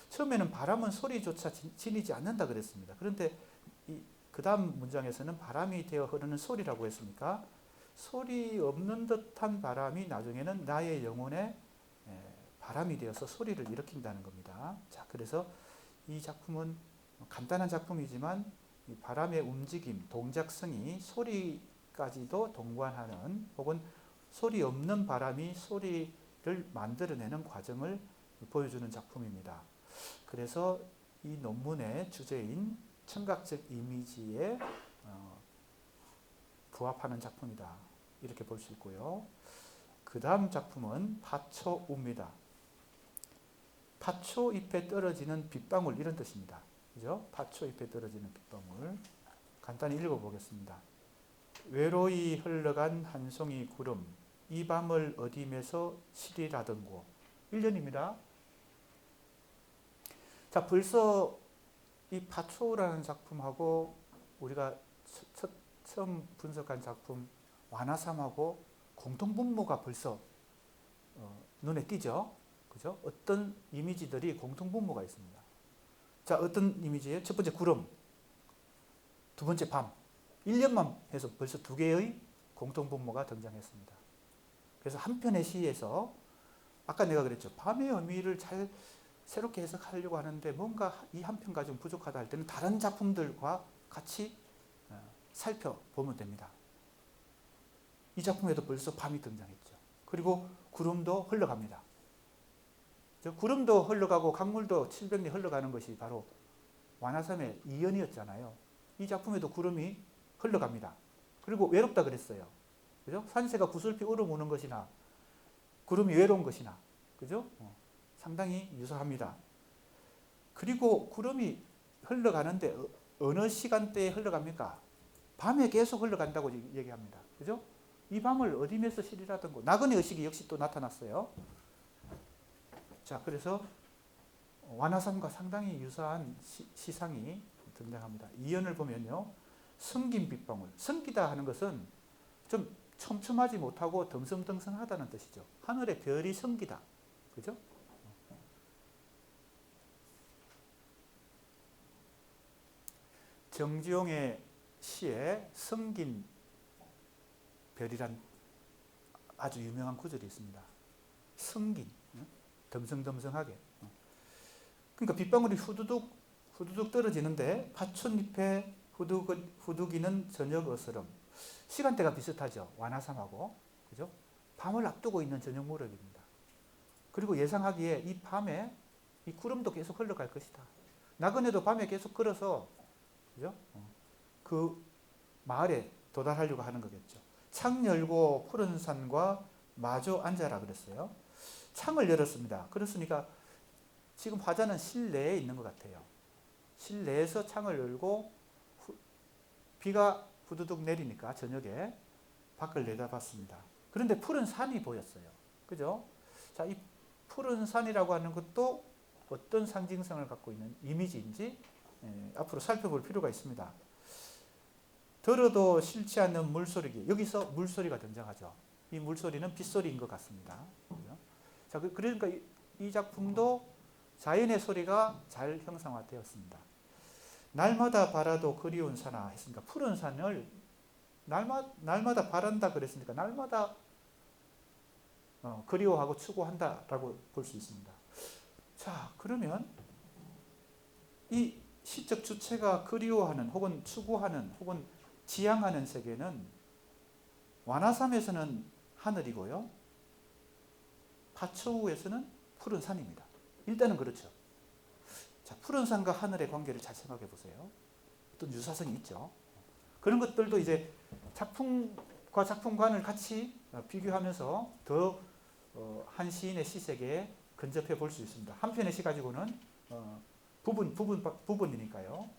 처음에는 바람은 소리조차 지니지 않는다 그랬습니다. 그런데 그 다음 문장에서는 바람이 되어 흐르는 소리라고 했으니까 소리 없는 듯한 바람이 나중에는 나의 영혼에 바람이 되어서 소리를 일으킨다는 겁니다. 자, 그래서 이 작품은 간단한 작품이지만 이 바람의 움직임, 동작성이 소리까지도 동반하는 혹은 소리 없는 바람이 소리를 만들어내는 과정을 보여주는 작품입니다. 그래서 이 논문의 주제인 청각적 이미지에 부합하는 작품이다. 이렇게 볼 수 있고요. 그 다음 작품은 파초우입니다. 파초잎에 떨어지는 빗방울 이런 뜻입니다. 그죠? 파초잎에 떨어지는 빗방울. 간단히 읽어보겠습니다. 외로이 흘러간 한 송이 구름 이 밤을 어디에서 시리라던고 1년입니다. 자, 벌써 이 파초라는 작품하고 우리가 처음 분석한 작품 완화삼하고 공통분모가 벌써 눈에 띄죠. 그죠? 어떤 이미지들이 공통분모가 있습니다. 자, 어떤 이미지예요? 첫 번째 구름, 두 번째 밤. 1년만 해서 벌써 두 개의 공통분모가 등장했습니다. 그래서 한 편의 시에서 아까 내가 그랬죠. 밤의 의미를 잘 새롭게 해석하려고 하는데 뭔가 이 한 편가 좀 부족하다 할 때는 다른 작품들과 같이 살펴보면 됩니다. 이 작품에도 벌써 밤이 등장했죠. 그리고 구름도 흘러갑니다. 구름도 흘러가고 강물도 700리 흘러가는 것이 바로 완화섬의 이연이었잖아요. 이 작품에도 구름이 흘러갑니다. 그리고 외롭다 그랬어요. 그죠? 산새가 구슬피 울어무는 것이나 구름이 외로운 것이나 그죠? 상당히 유사합니다. 그리고 구름이 흘러가는데 어느 시간대에 흘러갑니까? 밤에 계속 흘러간다고 얘기합니다. 그죠? 이 밤을 어디에서 시리라던고 나그네 의식이 역시 또 나타났어요. 자, 그래서 완화섬과 상당히 유사한 시상이 등장합니다. 이연을 보면요. 성긴 빗방울. 성기다 하는 것은 좀 촘촘하지 못하고 덩성덩성하다는 뜻이죠. 하늘의 별이 성기다. 그죠? 정지용의 시에 성긴 별이란 아주 유명한 구절이 있습니다. 성긴, 덤성덤성하게. 그러니까 빗방울이 후두둑 떨어지는데 파촌잎에 후두기는 저녁 어스름. 시간대가 비슷하죠. 완화삼하고. 그죠? 밤을 앞두고 있는 저녁 무렵입니다. 그리고 예상하기에 이 밤에 이 구름도 계속 흘러갈 것이다. 나그네도 밤에 계속 걸어서 그죠? 그 마을에 도달하려고 하는 거겠죠. 창 열고 푸른 산과 마주 앉아라 그랬어요. 창을 열었습니다. 그렇으니까 지금 화자는 실내에 있는 것 같아요. 실내에서 창을 열고 비가 후두둑 내리니까 저녁에 밖을 내다봤습니다. 그런데 푸른 산이 보였어요. 그죠? 자, 이 푸른 산이라고 하는 것도 어떤 상징성을 갖고 있는 이미지인지 앞으로 살펴볼 필요가 있습니다. 들어도 싫지 않는 물소리. 여기서 물소리가 등장하죠. 이 물소리는 빗소리인 것 같습니다. 그죠? 자, 그러니까 이 작품도 자연의 소리가 잘 형상화되었습니다. 날마다 바라도 그리운 산아 했으니까 푸른 산을 날마다 바란다 그랬으니까 날마다 그리워하고 추구한다라고 볼 수 있습니다. 자, 그러면 이 시적 주체가 그리워하는 혹은 추구하는 혹은 지향하는 세계는 완화삼에서는 하늘이고요. 파초우에서는 푸른 산입니다. 일단은 그렇죠. 자, 푸른 산과 하늘의 관계를 잘 생각해 보세요. 어떤 유사성이 있죠. 그런 것들도 이제 작품과 작품관을 같이 비교하면서 더 한 시인의 시세계에 근접해 볼 수 있습니다. 한 편의 시 가지고는 부분이니까요.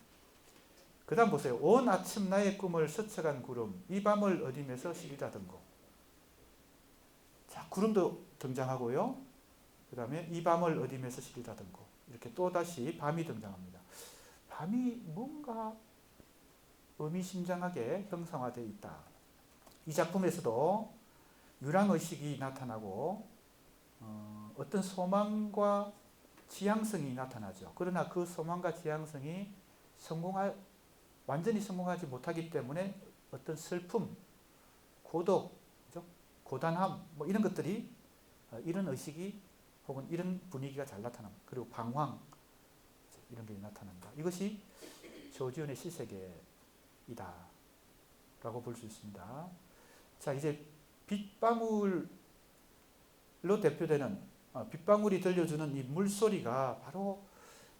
그 다음 보세요. 온 아침 나의 꿈을 스쳐간 구름 이 밤을 어디에서 시리라던고. 자, 구름도 등장하고요. 그 다음에 이 밤을 어디에서 시리라든고 이렇게 또다시 밤이 등장합니다. 밤이 뭔가 의미심장하게 형상화되어 있다. 이 작품에서도 유랑의식이 나타나고 어떤 소망과 지향성이 나타나죠. 그러나 그 소망과 지향성이 완전히 성공하지 못하기 때문에 어떤 슬픔, 고독, 그죠? 고단함 뭐 이런 것들이 이런 의식이 혹은 이런 분위기가 잘 나타납니다. 그리고 방황 이런 게 나타난다. 이것이 조지훈의 시세계이다 라고 볼 수 있습니다. 자, 이제 빗방울로 대표되는 빗방울이 들려주는 이 물소리가 바로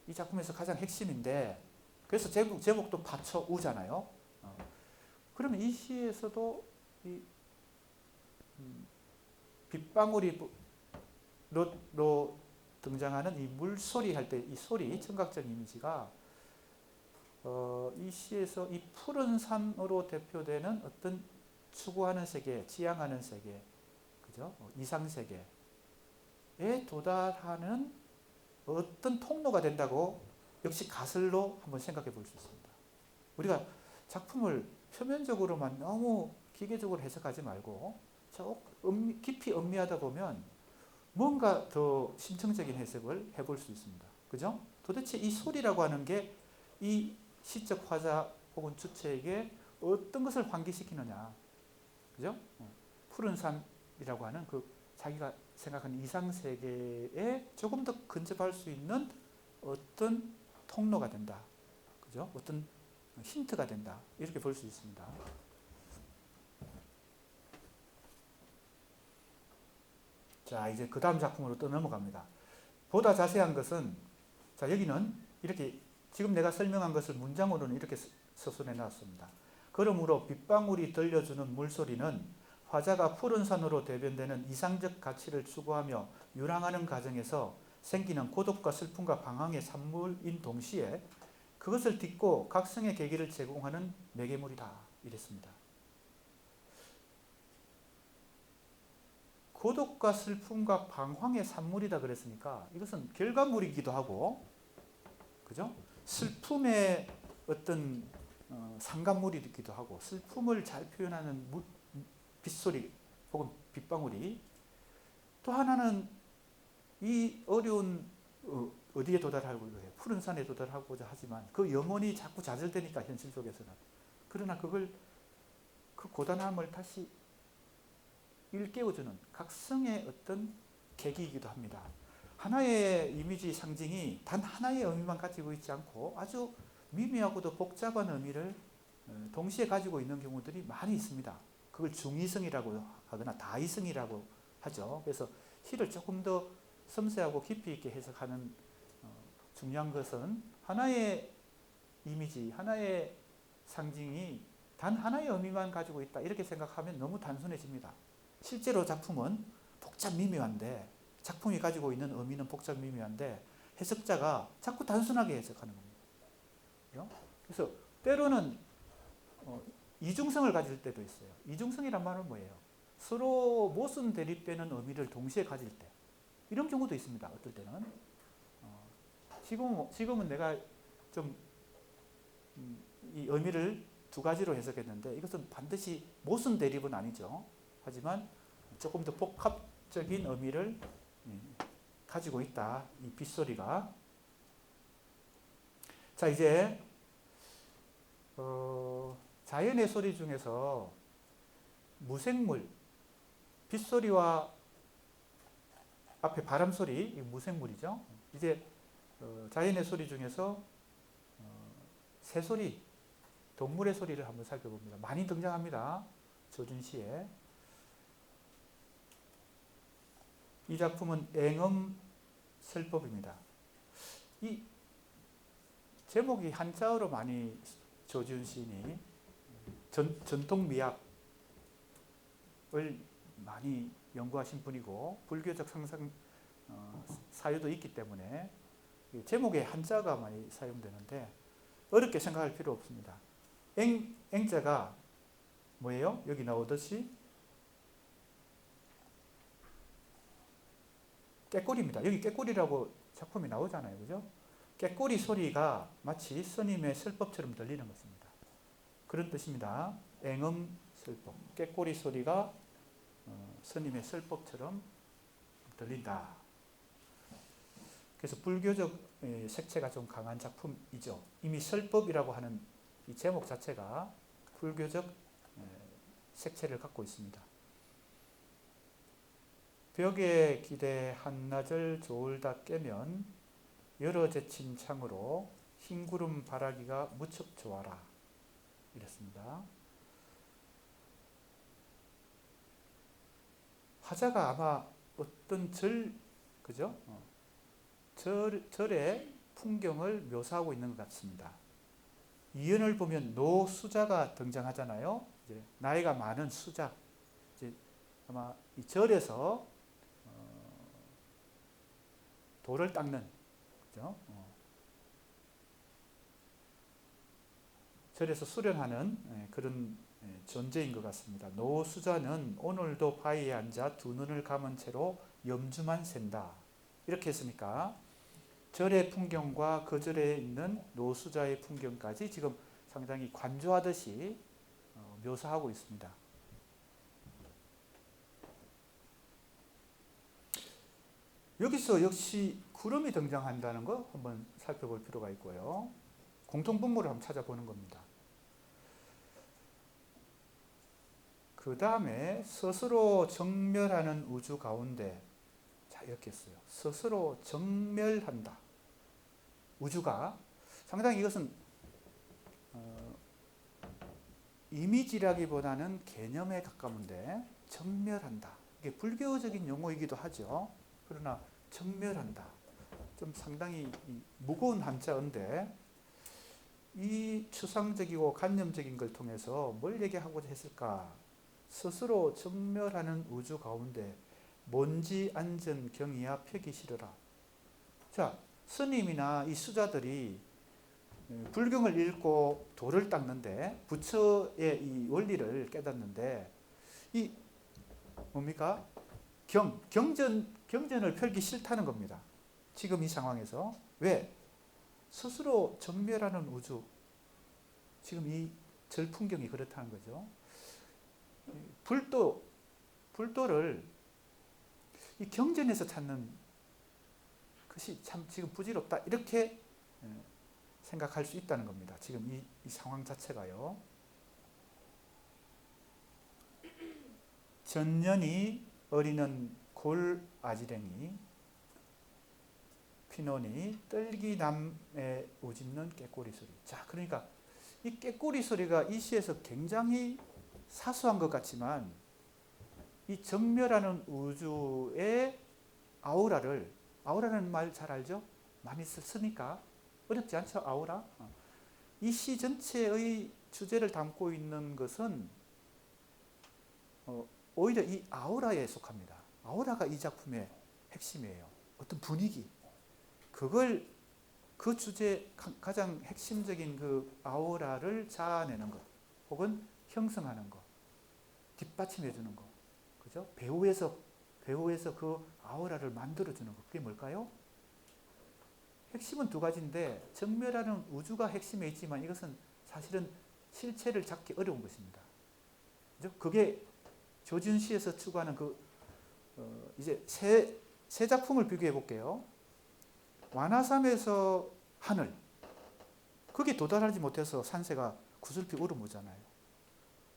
이 작품에서 가장 핵심인데, 그래서 제목도 파초우잖아요. 그러면 이 시에서도 이 빗방울이로 등장하는 이 물소리 할 때 이 소리, 청각적 이미지가 이 시에서 이 푸른 산으로 대표되는 어떤 추구하는 세계, 지향하는 세계, 그죠? 이상 세계에 도달하는 어떤 통로가 된다고 역시 가설로 한번 생각해 볼 수 있습니다. 우리가 작품을 표면적으로만 너무 기계적으로 해석하지 말고 깊이 음미하다 보면 뭔가 더 심층적인 해석을 해볼 수 있습니다. 그죠? 도대체 이 소리라고 하는 게 이 시적 화자 혹은 주체에게 어떤 것을 환기시키느냐. 그죠? 푸른 산이라고 하는 그 자기가 생각하는 이상 세계에 조금 더 근접할 수 있는 어떤 통로가 된다. 그죠? 어떤 힌트가 된다. 이렇게 볼 수 있습니다. 자, 이제 그 다음 작품으로 또 넘어갑니다. 보다 자세한 것은, 자, 여기는 이렇게 지금 내가 설명한 것을 문장으로는 이렇게 서술해 놨습니다. 그러므로 빗방울이 들려주는 물소리는 화자가 푸른 산으로 대변되는 이상적 가치를 추구하며 유랑하는 과정에서 생기는 고독과 슬픔과 방황의 산물인 동시에 그것을 딛고 각성의 계기를 제공하는 매개물이다. 이랬습니다. 고독과 슬픔과 방황의 산물이다 그랬으니까 이것은 결과물이기도 하고, 그죠? 슬픔의 어떤 상간물이기도 하고, 슬픔을 잘 표현하는 빗소리 혹은 빗방울이, 또 하나는 이 어려운 어디에 도달하고 해요? 푸른 산에 도달하고자 하지만 그 영혼이 자꾸 좌절되니까 현실 속에서는, 그러나 그 고단함을 다시 일깨워주는 각성의 어떤 계기이기도 합니다. 하나의 이미지 상징이 단 하나의 의미만 가지고 있지 않고 아주 미미하고도 복잡한 의미를 동시에 가지고 있는 경우들이 많이 있습니다. 그걸 중의성이라고 하거나 다의성이라고 하죠. 그래서 시를 조금 더 섬세하고 깊이 있게 해석하는 중요한 것은 하나의 이미지, 하나의 상징이 단 하나의 의미만 가지고 있다 이렇게 생각하면 너무 단순해집니다. 실제로 작품은 복잡 미묘한데, 작품이 가지고 있는 의미는 복잡 미묘한데 해석자가 자꾸 단순하게 해석하는 겁니다. 그래서 때로는 이중성을 가질 때도 있어요. 이중성이란 말은 뭐예요? 서로 모순 대립되는 의미를 동시에 가질 때, 이런 경우도 있습니다. 어떨 때는 지금은 내가 좀 이 의미를 두 가지로 해석했는데 이것은 반드시 모순 대립은 아니죠. 하지만 조금 더 복합적인 의미를 가지고 있다. 이 빗소리가. 자, 이제 자연의 소리 중에서 무생물, 빗소리와 앞에 바람소리, 무생물이죠. 이제 자연의 소리 중에서 새소리, 동물의 소리를 한번 살펴봅니다. 많이 등장합니다. 조준시에. 이 작품은 앵음설법입니다. 이 제목이 한자어로 많이 조지훈 시인이 전통 미학을 많이 연구하신 분이고 불교적 상상 사유도 있기 때문에 제목에 한자가 많이 사용되는데 어렵게 생각할 필요 없습니다. 앵자가 뭐예요? 여기 나오듯이 꾀꼬리입니다. 여기 꾀꼬리라고 작품이 나오잖아요. 그죠? 꾀꼬리 소리가 마치 스님의 설법처럼 들리는 것입니다. 그런 뜻입니다. 앵음설법. 꾀꼬리 소리가 스님의 설법처럼 들린다. 그래서 불교적 색채가 좀 강한 작품이죠. 이미 설법이라고 하는 이 제목 자체가 불교적 색채를 갖고 있습니다. 벽에 기대 한나절 조울다 깨면 여러 제친 창으로 흰구름 바라기가 무척 좋아라. 이랬습니다. 화자가 아마 어떤 그죠? 절의 풍경을 묘사하고 있는 것 같습니다. 이연을 보면 노수자가 등장하잖아요. 이제 나이가 많은 수자. 이제 아마 이 절에서 돌을 닦는, 그죠? 절에서 수련하는 그런 존재인 것 같습니다. 노수자는 오늘도 바위에 앉아 두 눈을 감은 채로 염주만 샌다. 이렇게 했으니까 절의 풍경과 그 절에 있는 노수자의 풍경까지 지금 상당히 관조하듯이 묘사하고 있습니다. 여기서 역시 구름이 등장한다는 거 한번 살펴볼 필요가 있고요. 공통분모를 한번 찾아보는 겁니다. 그 다음에 스스로 정멸하는 우주 가운데, 자 이렇게 했어요. 스스로 정멸한다. 우주가 상당히 이것은 이미지라기보다는 개념에 가까운데 정멸한다. 이게 불교적인 용어이기도 하죠. 그러나 정멸한다. 좀 상당히 무거운 한자인데 이 추상적이고 관념적인 걸 통해서 뭘 얘기하고자 했을까? 스스로 정멸하는 우주 가운데 먼지 앉은 경이야 펴기 싫어라. 자, 스님이나 이 수자들이 불경을 읽고 돌을 닦는데 부처의 이 원리를 깨닫는데 이 뭡니까? 경전을 펼기 싫다는 겁니다. 지금 이 상황에서. 왜? 스스로 정멸하는 우주. 지금 이 절풍경이 그렇다는 거죠. 불도를 이 경전에서 찾는 것이 참 지금 부질없다. 이렇게 생각할 수 있다는 겁니다. 지금 이 상황 자체가요. 전년이 어리는 골아지랭이 피노니 떨기남에 오짖는 꾀꼬리 소리. 자, 그러니까 이 꾀꼬리 소리가 이 시에서 굉장히 사소한 것 같지만 이 정멸하는 우주의 아우라는 말 잘 알죠? 많이 쓰니까 어렵지 않죠? 아우라. 이 시 전체의 주제를 담고 있는 것은 오히려 이 아우라에 속합니다. 아우라가 이 작품의 핵심이에요. 어떤 분위기. 그 주제 가장 핵심적인 그 아우라를 자아내는 것, 혹은 형성하는 것, 뒷받침해 주는 것. 그죠? 배우에서 그 아우라를 만들어 주는 것. 그게 뭘까요? 핵심은 두 가지인데 정멸하는 우주가 핵심에 있지만 이것은 사실은 실체를 잡기 어려운 것입니다. 그죠? 그게 조준시에서 추구하는 이제 세 작품을 비교해 볼게요. 완화삼에서 하늘. 거기에 도달하지 못해서 산세가 구슬피 울음오잖아요.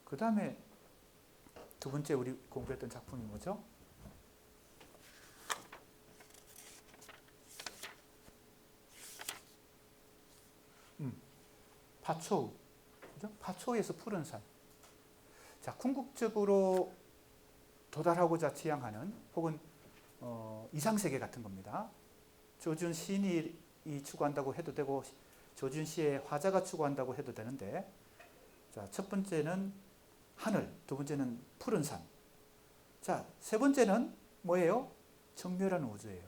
그 다음에 두 번째 우리 공부했던 작품이 뭐죠? 파초우. 그죠? 파초우에서 푸른 산. 자, 궁극적으로 도달하고자 지향하는 혹은 이상세계 같은 겁니다. 조준 시인이 추구한다고 해도 되고 조준 시의 화자가 추구한다고 해도 되는데, 자, 첫 번째는 하늘, 두 번째는 푸른 산. 자, 세 번째는 뭐예요? 정멸하는 우주예요.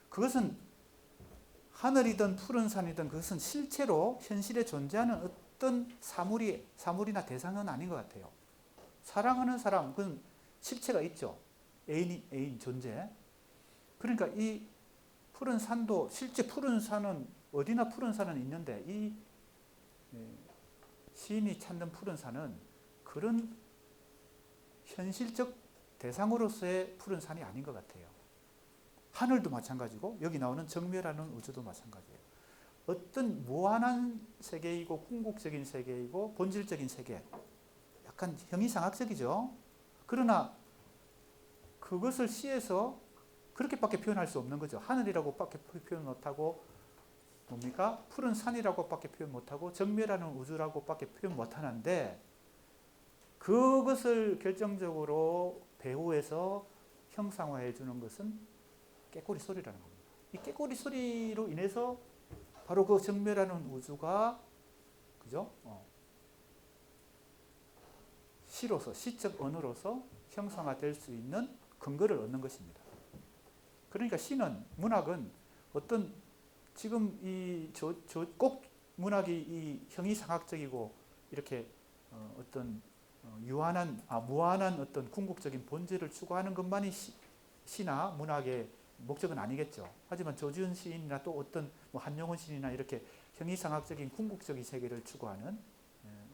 그것은 하늘이든 푸른 산이든 그것은 실제로 현실에 존재하는 어떤 사물이나 대상은 아닌 것 같아요. 사랑하는 사람, 그건 실체가 있죠. 애인 존재. 그러니까 이 푸른 산도 실제 푸른 산은 어디나 푸른 산은 있는데 이 시인이 찾는 푸른 산은 그런 현실적 대상으로서의 푸른 산이 아닌 것 같아요. 하늘도 마찬가지고 여기 나오는 정멸하는 우주도 마찬가지예요. 어떤 무한한 세계이고 궁극적인 세계이고 본질적인 세계, 약간 형이상학적이죠. 그러나 그것을 시에서 그렇게밖에 표현할 수 없는 거죠. 하늘이라고밖에 표현 못하고 뭡니까? 푸른 산이라고밖에 표현 못하고 정멸하는 우주라고밖에 표현 못하는데 그것을 결정적으로 배후에서 형상화해 주는 것은 깨꼬리 소리라는 겁니다. 이 깨꼬리 소리로 인해서 바로 그 정멸하는 우주가 그죠? 시로서, 시적 언어로서 형상화될 수 있는 근거를 얻는 것입니다. 그러니까 시는, 문학은 어떤 지금 꼭 문학이 이 형이상학적이고 이렇게 어떤 무한한 어떤 궁극적인 본질을 추구하는 것만이 시나 문학의 목적은 아니겠죠. 하지만 조지훈 시인이나 또 어떤 한용운 시인이나 이렇게 형이상학적인 궁극적인 세계를 추구하는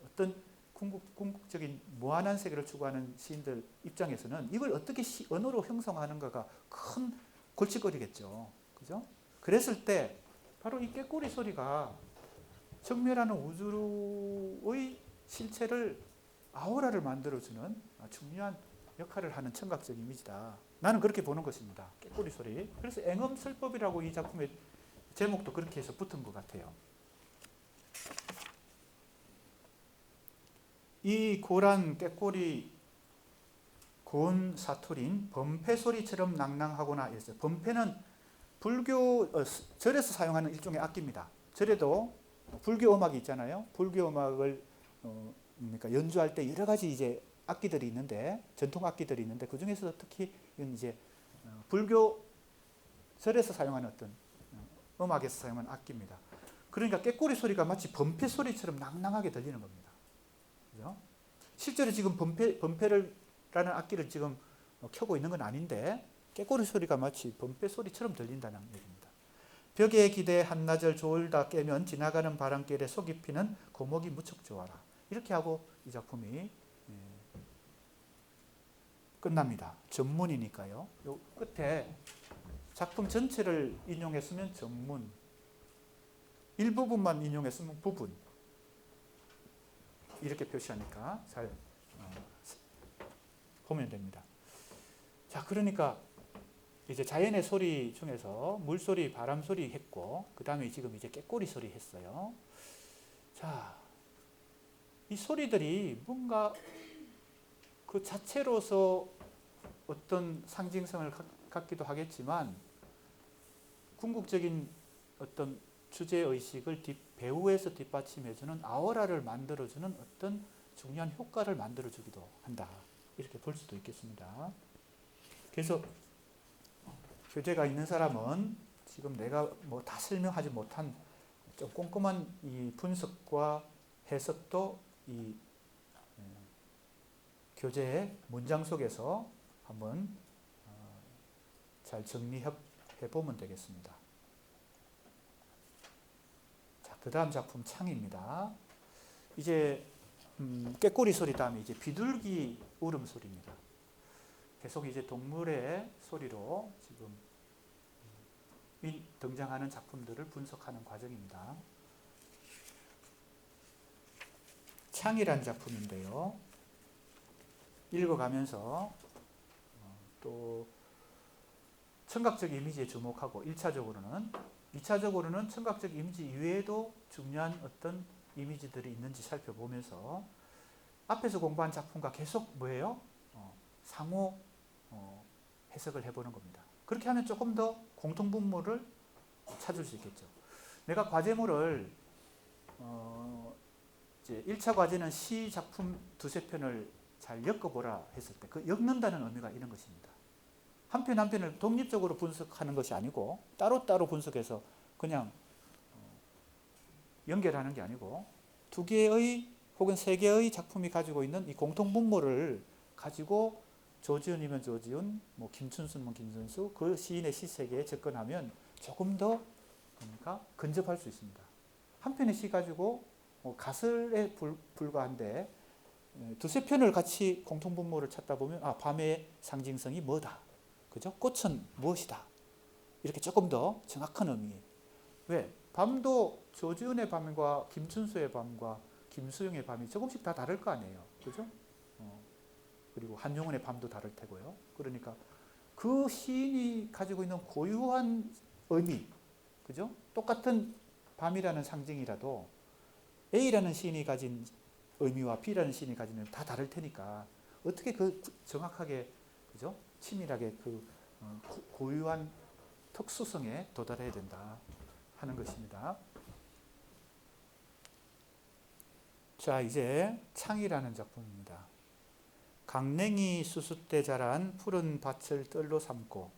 어떤 궁극적인 무한한 세계를 추구하는 시인들 입장에서는 이걸 어떻게 언어로 형성하는가가 큰 골칫거리겠죠. 그죠? 그랬을 때 바로 이 깨꼬리 소리가 정멸하는 우주의 실체를 아우라를 만들어주는 중요한 역할을 하는 청각적 이미지다. 나는 그렇게 보는 것입니다. 깨꼬리 소리. 그래서 앵엄설법이라고 이 작품의 제목도 그렇게 해서 붙은 것 같아요. 이 고란 깨꼬리 고운 사투린 범패소리처럼 낭낭하거나 이랬어요. 범패는 불교 절에서 사용하는 일종의 악기입니다. 절에도 불교 음악이 있잖아요. 불교 음악을 연주할 때 여러 가지 이제 악기들이 있는데 전통 악기들이 있는데 그 중에서 특히 이건 이제 불교 절에서 사용하는 어떤 음악에서 사용하는 악기입니다. 그러니까 깨꼬리 소리가 마치 범패 소리처럼 낭낭하게 들리는 겁니다. 그죠? 실제로 지금 범패라는 악기를 지금 켜고 있는 건 아닌데 깨꼬리 소리가 마치 범패 소리처럼 들린다는 얘기입니다. 벽에 기대 한나절 졸다 깨면 지나가는 바람결에 속이 피는 고목이 무척 좋아라. 이렇게 하고 이 작품이 끝납니다. 전문이니까요. 요 끝에 작품 전체를 인용했으면 전문, 일부분만 인용했으면 부분, 이렇게 표시하니까 잘 보면 됩니다. 자, 그러니까 이제 자연의 소리 중에서 물소리, 바람소리 했고, 그 다음에 지금 이제 깨꼬리 소리 했어요. 자, 이 소리들이 뭔가 그 자체로서 어떤 상징성을 갖기도 하겠지만, 궁극적인 어떤 주제의식을 배후에서 뒷받침해주는 아우라를 만들어주는 어떤 중요한 효과를 만들어주기도 한다. 이렇게 볼 수도 있겠습니다. 그래서 교재가 있는 사람은 지금 내가 다 설명하지 못한 좀 꼼꼼한 이 분석과 해석도 이 교재의 문장 속에서 한번 잘 정리해 보면 되겠습니다. 자, 그 다음 작품 창입니다. 이제 깨꼬리 소리 다음에 이제 비둘기 울음소리입니다. 계속 이제 동물의 소리로 지금 등장하는 작품들을 분석하는 과정입니다. 창이란 작품인데요. 읽어가면서 또 청각적 이미지에 주목하고 1차적으로는 2차적으로는 청각적 이미지 이외에도 중요한 어떤 이미지들이 있는지 살펴보면서 앞에서 공부한 작품과 계속 뭐예요? 상호 해석을 해보는 겁니다. 그렇게 하면 조금 더 공통분모를 찾을 수 있겠죠. 내가 과제물을 이제 1차 과제는 시 작품 두세 편을 잘 엮어보라 했을 때 그 엮는다는 의미가 이런 것입니다. 한 편 한 편을 독립적으로 분석하는 것이 아니고 따로따로 분석해서 그냥 연결하는 게 아니고 두 개의 혹은 세 개의 작품이 가지고 있는 이 공통분모를 가지고 조지훈이면 조지훈, 뭐 김춘수면 김춘수, 그 시인의 시세계에 접근하면 조금 더 그러니까 근접할 수 있습니다. 한 편의 시 가지고 가설에 불과한데 두세 편을 같이 공통분모를 찾다 보면 밤의 상징성이 뭐다, 그죠? 꽃은 무엇이다. 이렇게 조금 더 정확한 의미. 왜? 밤도 조지훈의 밤과 김춘수의 밤과 김수영의 밤이 조금씩 다 다를 거 아니에요, 그죠? 그리고 한용운의 밤도 다를 테고요. 그러니까 그 시인이 가지고 있는 고유한 의미, 그죠? 똑같은 밤이라는 상징이라도 A라는 시인이 가진 의미와 B라는 시인이 가진 의미 다 다를 테니까 어떻게 그 정확하게, 그죠? 치밀하게 그 고유한 특수성에 도달해야 된다 하는 것입니다. 자, 이제 창이라는 작품입니다. 강냉이 수숫대 자란 푸른 밭을 뜰로 삼고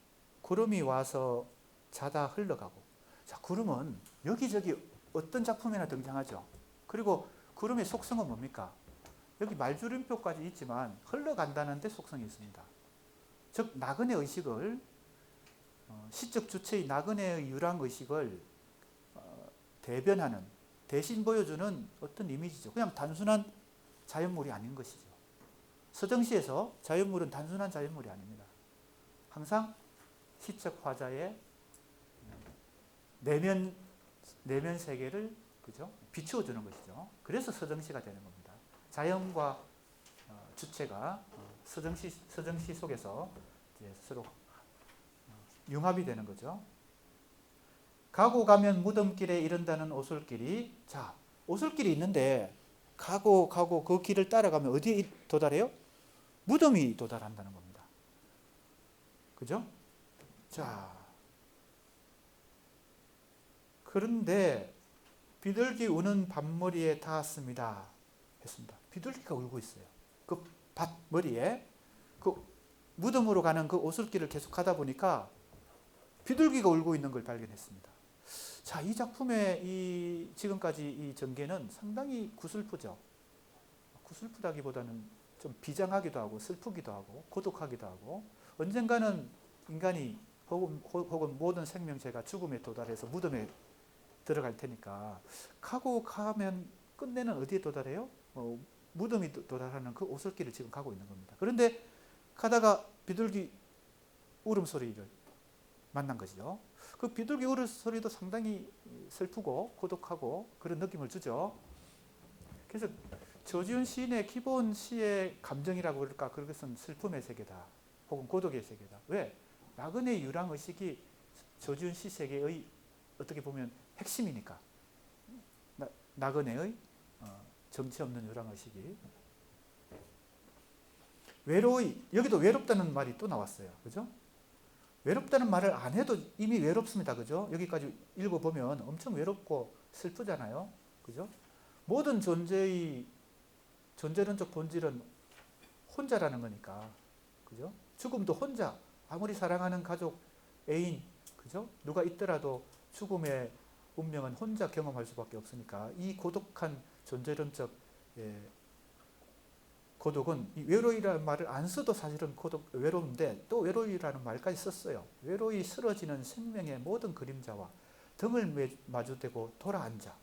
구름이 와서 자다 흘러가고. 자, 구름은 여기저기 어떤 작품에나 등장하죠. 그리고 구름의 속성은 뭡니까? 여기 말줄임표까지 있지만 흘러간다는 데 속성이 있습니다. 즉 나그네 의식을 시적 주체의 나그네의 유랑 의식을 대변하는, 대신 보여주는 어떤 이미지죠. 그냥 단순한 자연물이 아닌 것이죠. 서정시에서 자연물은 단순한 자연물이 아닙니다. 항상 시적 화자의 내면 세계를, 그죠? 비추어 주는 것이죠. 그래서 서정시가 되는 겁니다. 자연과 주체가 서정시 속에서 이제 서로 융합이 되는 거죠. 가고 가면 무덤길에 이른다는 오솔길이, 자, 오솔길이 있는데 가고 그 길을 따라가면 어디에 도달해요? 무덤이 도달한다는 겁니다. 그죠? 자, 그런데 비둘기 우는 밭머리에 닿았습니다 했습니다. 비둘기가 울고 있어요. 그 밭머리에 그 무덤으로 가는 그 오솔길을 계속 가다 보니까 비둘기가 울고 있는 걸 발견했습니다. 자, 이 작품의 지금까지 이 전개는 상당히 구슬프죠. 구슬프다기보다는 좀 비장하기도 하고 슬프기도 하고 고독하기도 하고, 언젠가는 인간이 혹은 모든 생명체가 죽음에 도달해서 무덤에 들어갈 테니까 가고 가면 끝내는 어디에 도달해요? 무덤이 도달하는 그 오솔길을 지금 가고 있는 겁니다. 그런데 가다가 비둘기 울음소리를 만난 것이죠. 그 비둘기 울음소리도 상당히 슬프고 고독하고 그런 느낌을 주죠. 그래서 조지훈 시인의 기본 시의 감정이라고 그럴까, 그것은 슬픔의 세계다 혹은 고독의 세계다. 왜? 나그네 유랑 의식이 조지훈 시 세계의 어떻게 보면 핵심이니까. 나그네의 정체 없는 유랑 의식이. 외로이, 여기도 외롭다는 말이 또 나왔어요. 그죠? 외롭다는 말을 안 해도 이미 외롭습니다. 그죠? 여기까지 읽어보면 엄청 외롭고 슬프잖아요. 그죠? 모든 존재론적 본질은 혼자라는 거니까. 그죠? 죽음도 혼자, 아무리 사랑하는 가족, 애인, 그죠? 누가 있더라도 죽음의 운명은 혼자 경험할 수밖에 없으니까 이 고독한 존재론적 고독은, 이 외로이라는 말을 안 써도 사실은 외로운데 또 외로이라는 말까지 썼어요. 외로이 쓰러지는 생명의 모든 그림자와 등을 마주대고 돌아앉아.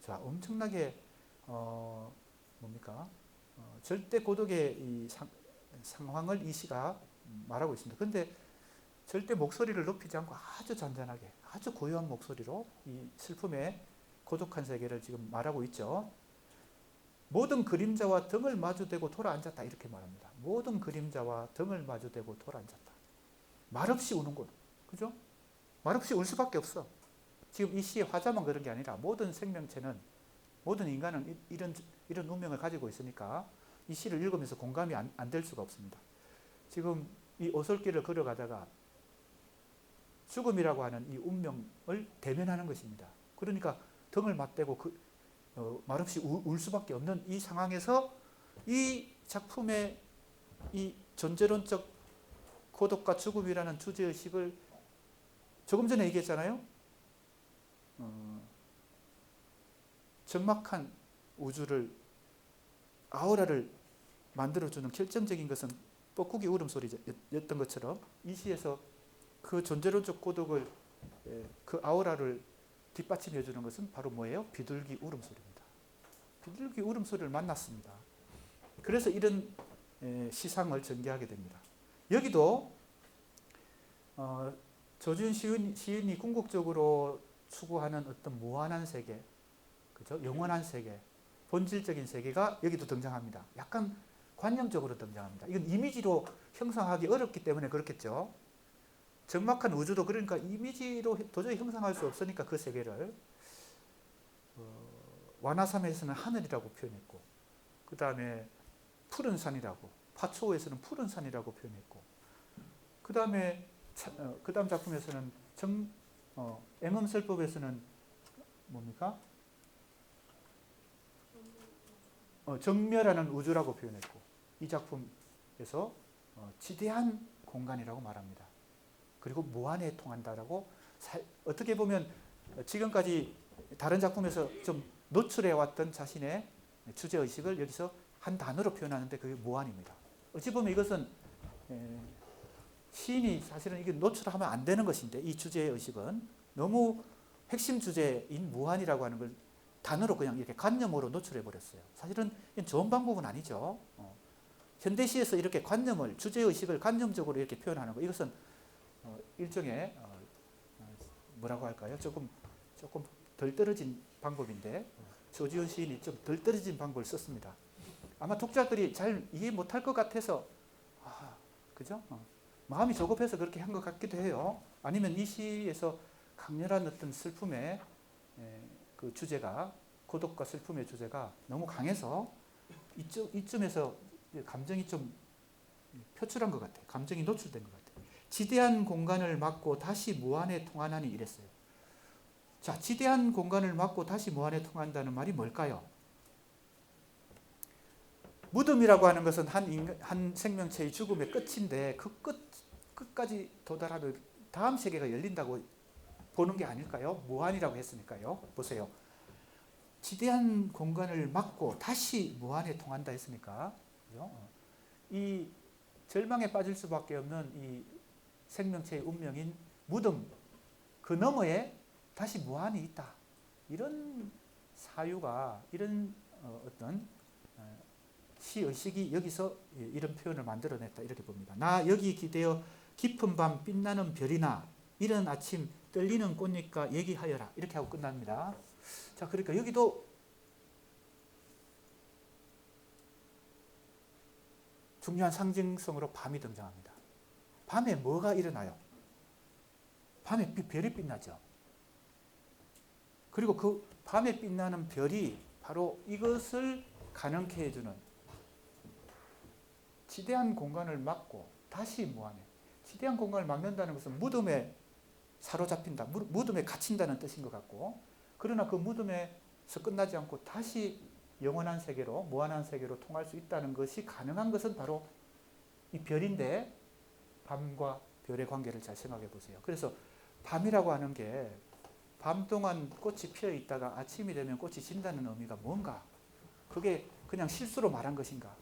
자, 엄청나게 절대 고독의 이 상황을 이 시가 말하고 있습니다. 그런데 절대 목소리를 높이지 않고 아주 잔잔하게, 아주 고요한 목소리로 이 슬픔의 고독한 세계를 지금 말하고 있죠. 모든 그림자와 등을 마주대고 돌아앉았다, 이렇게 말합니다. 모든 그림자와 등을 마주대고 돌아앉았다. 말없이 우는군. 그죠? 말없이 울 수밖에 없어. 지금 이 시의 화자만 그런 게 아니라 모든 생명체는, 모든 인간은 이런 운명을 가지고 있으니까 이 시를 읽으면서 공감이 안 될 수가 없습니다. 지금 이 오솔길을 걸어가다가 죽음이라고 하는 이 운명을 대면하는 것입니다. 그러니까 등을 맞대고 말없이 울 수밖에 없는 이 상황에서 이 작품의 이 존재론적 고독과 죽음이라는 주제의식을 조금 전에 얘기했잖아요. 적막한 우주를, 아우라를 만들어주는 결정적인 것은 뻐꾸기 울음소리였던 것처럼 이 시에서 그 존재론적 고독을 그 아우라를 뒷받침해 주는 것은 바로 뭐예요? 비둘기 울음소리입니다. 비둘기 울음소리를 만났습니다. 그래서 이런 시상을 전개하게 됩니다. 여기도 조지훈 시인이 궁극적으로 추구하는 어떤 무한한 세계, 그죠? 영원한 세계, 본질적인 세계가 여기도 등장합니다. 약간 관념적으로 등장합니다. 이건 이미지로 형상하기 어렵기 때문에 그렇겠죠. 적막한 우주도 그러니까 이미지로 도저히 형상할 수 없으니까 그 세계를 완화삼에서는 하늘이라고 표현했고, 그 다음에 푸른 산이라고, 파초에서는 푸른 산이라고 표현했고, 그 다음에 그 다음 작품에서는 앵음설법에서는 뭡니까? 정멸하는 우주라고 표현했고, 이 작품에서 지대한 공간이라고 말합니다. 그리고 무한에 통한다라고, 어떻게 보면 지금까지 다른 작품에서 좀 노출해왔던 자신의 주제의식을 여기서 한 단어로 표현하는데 그게 무한입니다. 어찌 보면 이것은 시인이 사실은 이게 노출하면 안 되는 것인데, 이 주제의식은 너무 핵심 주제인 무한이라고 하는 걸 단어로 그냥 이렇게 관념으로 노출해 버렸어요. 사실은 이건 좋은 방법은 아니죠. 현대시에서 이렇게 관념을, 주제의식을 관념적으로 이렇게 표현하는 거, 이것은 일종의 뭐라고 할까요? 조금 덜 떨어진 방법인데, 조지훈 시인이 좀 덜 떨어진 방법을 썼습니다. 아마 독자들이 잘 이해 못할 것 같아서, 그죠? 마음이 조급해서 그렇게 한 것 같기도 해요. 아니면 이 시에서 강렬한 어떤 슬픔의 그 주제가, 고독과 슬픔의 주제가 너무 강해서 이쯤에서 감정이 좀 표출한 것 같아요. 감정이 노출된 것 같아요. 지대한 공간을 막고 다시 무한에 통하나니 이랬어요. 자, 지대한 공간을 막고 다시 무한에 통한다는 말이 뭘까요? 무덤이라고 하는 것은 한 생명체의 죽음의 끝인데, 그 끝까지 도달하면 다음 세계가 열린다고 보는 게 아닐까요? 무한이라고 했으니까요. 보세요. 지대한 공간을 막고 다시 무한에 통한다 했으니까, 그죠? 이 절망에 빠질 수밖에 없는 이 생명체의 운명인 무덤, 그 너머에 다시 무한이 있다. 이런 사유가, 이런 어떤 시의식이 여기서 이런 표현을 만들어냈다, 이렇게 봅니다. 나 여기 기대어 깊은 밤 빛나는 별이나 이른 아침 떨리는 꽃잎과 얘기하여라, 이렇게 하고 끝납니다. 자, 그러니까 여기도 중요한 상징성으로 밤이 등장합니다. 밤에 뭐가 일어나요? 밤에 별이 빛나죠. 그리고 그 밤에 빛나는 별이 바로 이것을 가능케 해주는, 지대한 공간을 막고 다시 무한해. 지대한 공간을 막는다는 것은 무덤에 사로잡힌다, 무덤에 갇힌다는 뜻인 것 같고, 그러나 그 무덤에서 끝나지 않고 다시 영원한 세계로, 무한한 세계로 통할 수 있다는 것이 가능한 것은 바로 이 별인데, 밤과 별의 관계를 잘 생각해 보세요. 그래서 밤이라고 하는 게 밤 동안 꽃이 피어 있다가 아침이 되면 꽃이 진다는 의미가 뭔가, 그게 그냥 실수로 말한 것인가?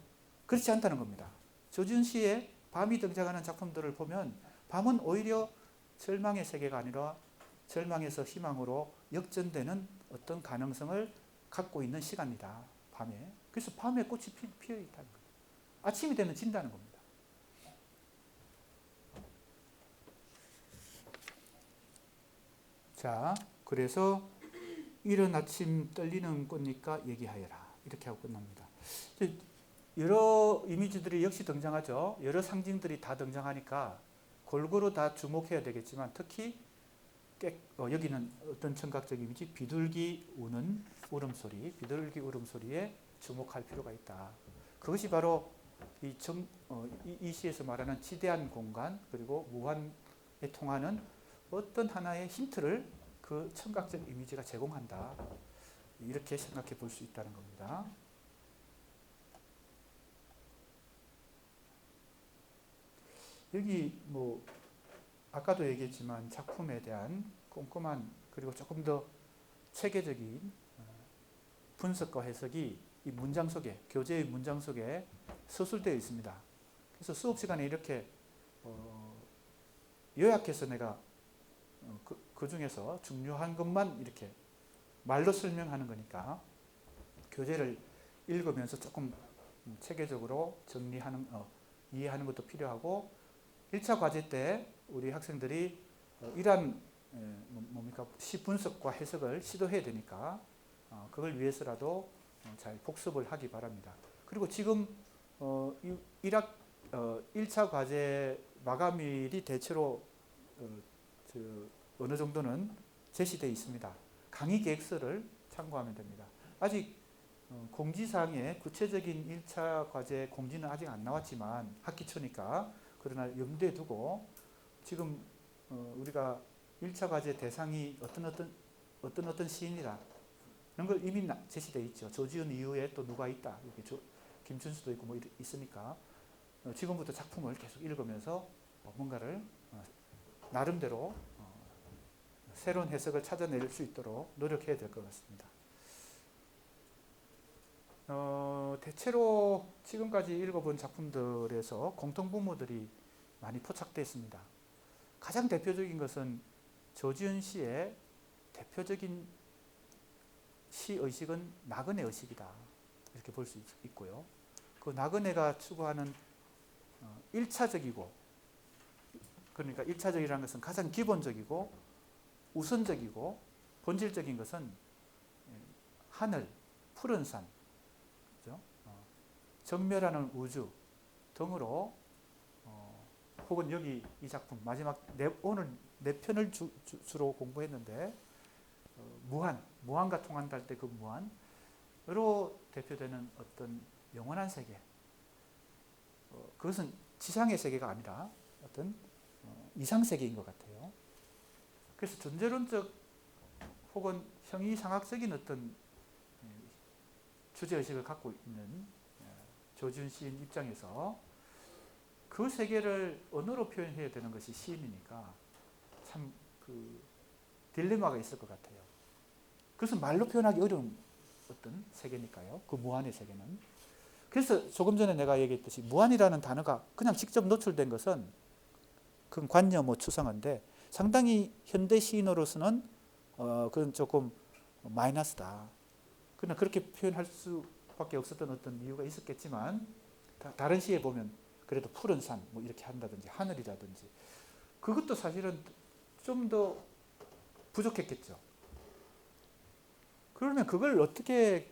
그렇지 않다는 겁니다. 조지훈 씨의 밤이 등장하는 작품들을 보면 밤은 오히려 절망의 세계가 아니라 절망에서 희망으로 역전되는 어떤 가능성을 갖고 있는 시간이다, 밤에. 그래서 밤에 꽃이 피어 있다는 거예요. 아침이 되면 진다는 겁니다. 자, 그래서 이른 아침 떨리는 꽃잎과 얘기하여라, 이렇게 하고 끝납니다. 여러 이미지들이 역시 등장하죠. 여러 상징들이 다 등장하니까 골고루 다 주목해야 되겠지만, 특히 여기는 어떤 청각적 이미지, 비둘기 우는 울음소리, 비둘기 울음소리에 주목할 필요가 있다. 그것이 바로 이 시에서 말하는 지대한 공간, 그리고 무한에 통하는 어떤 하나의 힌트를 그 청각적 이미지가 제공한다, 이렇게 생각해 볼 수 있다는 겁니다. 여기 뭐 아까도 얘기했지만 작품에 대한 꼼꼼한, 그리고 조금 더 체계적인 분석과 해석이 이 문장 속에, 교재의 문장 속에 서술되어 있습니다. 그래서 수업 시간에 이렇게 요약해서 내가 그 중에서 중요한 것만 이렇게 말로 설명하는 거니까 교재를 읽으면서 조금 체계적으로 정리하는 이해하는 것도 필요하고 1차 과제 때 우리 학생들이 이러한 뭡니까 시 분석과 해석을 시도해야 되니까 그걸 위해서라도 잘 복습을 하기 바랍니다. 그리고 지금 1차 과제 마감일이 대체로 어느 정도는 제시되어 있습니다. 강의 계획서를 참고하면 됩니다. 아직 공지사항에 구체적인 1차 과제 공지는 아직 안 나왔지만 학기 초니까 그러나 염두에 두고 지금 우리가 1차 과제 대상이 어떤 시인이라 그런 걸 이미 제시되어 있죠. 조지훈 이후에 또 누가 있다. 이렇게 김춘수도 있고 뭐 있으니까 지금부터 작품을 계속 읽으면서 뭔가를 나름대로 새로운 해석을 찾아낼 수 있도록 노력해야 될 것 같습니다. 대체로 지금까지 읽어본 작품들에서 공통분모들이 많이 포착되어 있습니다. 가장 대표적인 것은 조지훈 씨의 대표적인 시의식은 나그네 의식이다. 이렇게 볼 수 있고요. 그 나그네가 추구하는 1차적이고 그러니까 1차적이라는 것은 가장 기본적이고 우선적이고 본질적인 것은 하늘, 푸른 산, 그렇죠? 정멸하는 우주 등으로 혹은 여기 이 작품 마지막 오늘 4편을 주로 공부했는데 무한과 통한다 할 때 그 무한으로 대표되는 어떤 영원한 세계 그것은 지상의 세계가 아니라 어떤 이상 세계인 것 같아요. 그래서 존재론적 혹은 형이상학적인 어떤 주제의식을 갖고 있는 조지훈 시인 입장에서 그 세계를 언어로 표현해야 되는 것이 시인이니까 참 딜레마가 있을 것 같아요. 그것은 말로 표현하기 어려운 어떤 세계니까요. 그 무한의 세계는. 그래서 조금 전에 내가 얘기했듯이 무한이라는 단어가 그냥 직접 노출된 것은 그건 관념, 추상인데 상당히 현대 시인으로서는 그건 조금 마이너스다. 그러나 그렇게 표현할 수밖에 없었던 어떤 이유가 있었겠지만 다른 시에 보면 그래도 푸른 산 뭐 이렇게 한다든지 하늘이라든지 그것도 사실은 좀 더 부족했겠죠. 그러면 그걸 어떻게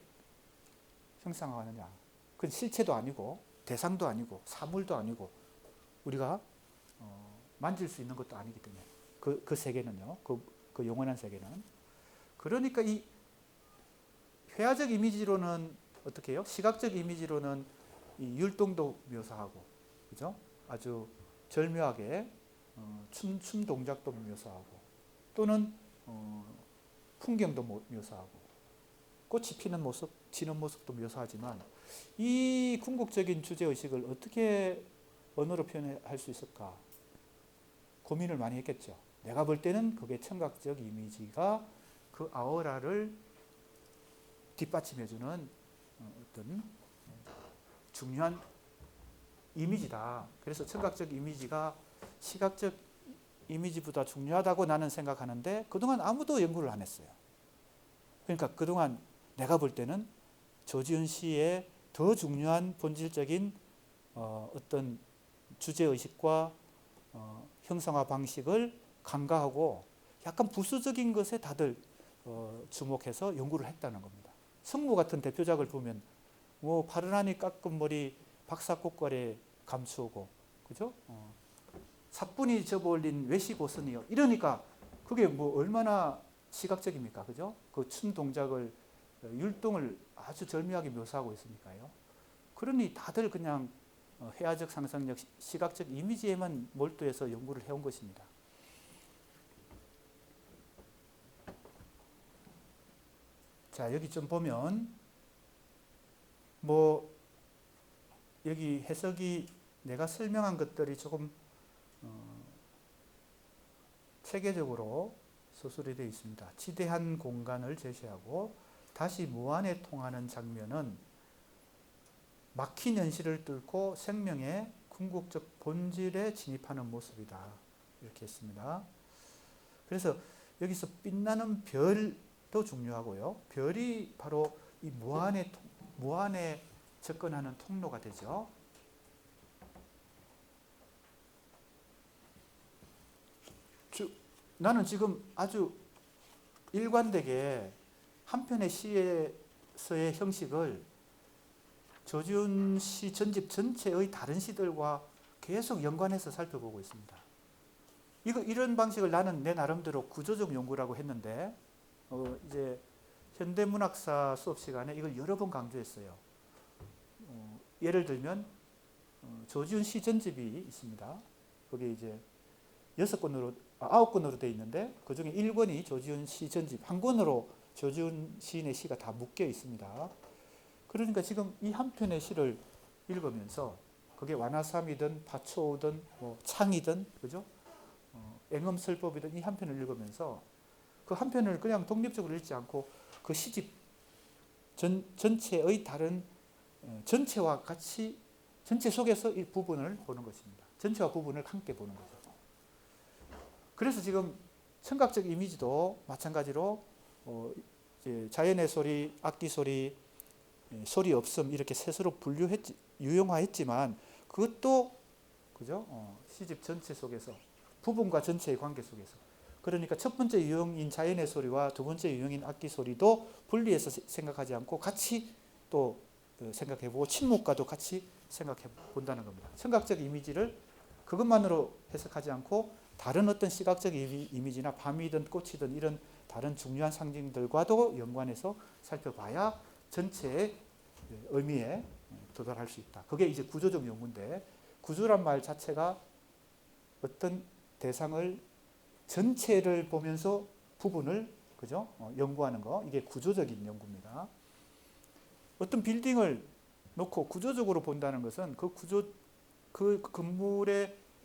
형상화하느냐? 그건 실체도 아니고 대상도 아니고 사물도 아니고 우리가 만질 수 있는 것도 아니기 때문에 그 세계는요. 그 영원한 세계는. 그러니까 이 회화적 이미지로는 어떻게 해요? 시각적 이미지로는 이 율동도 묘사하고, 그죠? 아주 절묘하게 춤 동작도 묘사하고, 또는 풍경도 묘사하고, 꽃이 피는 모습, 지는 모습도 묘사하지만 이 궁극적인 주제 의식을 어떻게 언어로 표현할 수 있을까? 고민을 많이 했겠죠. 내가 볼 때는 그게 청각적 이미지가 그 아우라를 뒷받침해주는 어떤 중요한 이미지다. 그래서 청각적 이미지가 시각적 이미지보다 중요하다고 나는 생각하는데 그동안 아무도 연구를 안 했어요. 그러니까 그동안 내가 볼 때는 조지훈 씨의 더 중요한 본질적인 어떤 주제의식과 형상화 방식을 간과하고 약간 부수적인 것에 다들 주목해서 연구를 했다는 겁니다. 성무 같은 대표작을 보면 뭐 파르나니 깎은 머리 박사꽃걸에 감추고, 그죠? 사뿐히 접어올린 외시고선이요. 이러니까 그게 뭐 얼마나 시각적입니까, 그죠? 그 춤 동작을 율동을 아주 절묘하게 묘사하고 있으니까요. 그러니 다들 그냥 회화적 상상력, 시각적 이미지에만 몰두해서 연구를 해온 것입니다. 자, 여기 좀 보면 뭐 여기 해석이 내가 설명한 것들이 조금 체계적으로 서술이 되어 있습니다. 지대한 공간을 제시하고 다시 무한에 통하는 장면은 막힌 현실을 뚫고 생명의 궁극적 본질에 진입하는 모습이다. 이렇게 했습니다. 그래서 여기서 빛나는 별도 중요하고요. 별이 바로 이 무한에 접근하는 통로가 되죠. 나는 지금 아주 일관되게 한 편의 시에서의 형식을 조지훈 시 전집 전체의 다른 시들과 계속 연관해서 살펴보고 있습니다. 이런 방식을 나는 내 나름대로 구조적 연구라고 했는데 이제 현대문학사 수업 시간에 이걸 여러 번 강조했어요. 예를 들면 조지훈 시 전집이 있습니다. 거기에 이제 9권으로 되어 있는데 그 중에 1권이 조지훈 시 전집, 한 권으로 조지훈 시인의 시가 다 묶여 있습니다. 그러니까 지금 이 한 편의 시를 읽으면서 그게 완화삼이든 파초든 창이든 그죠? 앵음설법이든 이 한 편을 읽으면서 그 한 편을 그냥 독립적으로 읽지 않고 그 시집 전체의 다른 전체와 같이 전체 속에서 이 부분을 보는 것입니다. 전체와 부분을 함께 보는 거죠. 그래서 지금 청각적 이미지도 마찬가지로 이제 자연의 소리, 악기 소리, 소리 없음 이렇게 셋으로 유형화했지만 그것도 그죠? 시집 전체 속에서 부분과 전체의 관계 속에서 그러니까 첫 번째 유형인 자연의 소리와 두 번째 유형인 악기 소리도 분리해서 생각하지 않고 같이 또 생각해보고 침묵과도 같이 생각해 본다는 겁니다. 청각적 이미지를 그것만으로 해석하지 않고 다른 어떤 시각적 이미지나 밤이든 꽃이든 이런 다른 중요한 상징들과도 연관해서 살펴봐야 전체의 의미에 도달할 수 있다. 그게 이제 구조적 연구인데 구조란 말 자체가 어떤 대상을 전체를 보면서 부분을 그죠? 연구하는 거 이게 구조적인 연구입니다. 어떤 빌딩을 놓고 구조적으로 본다는 것은 그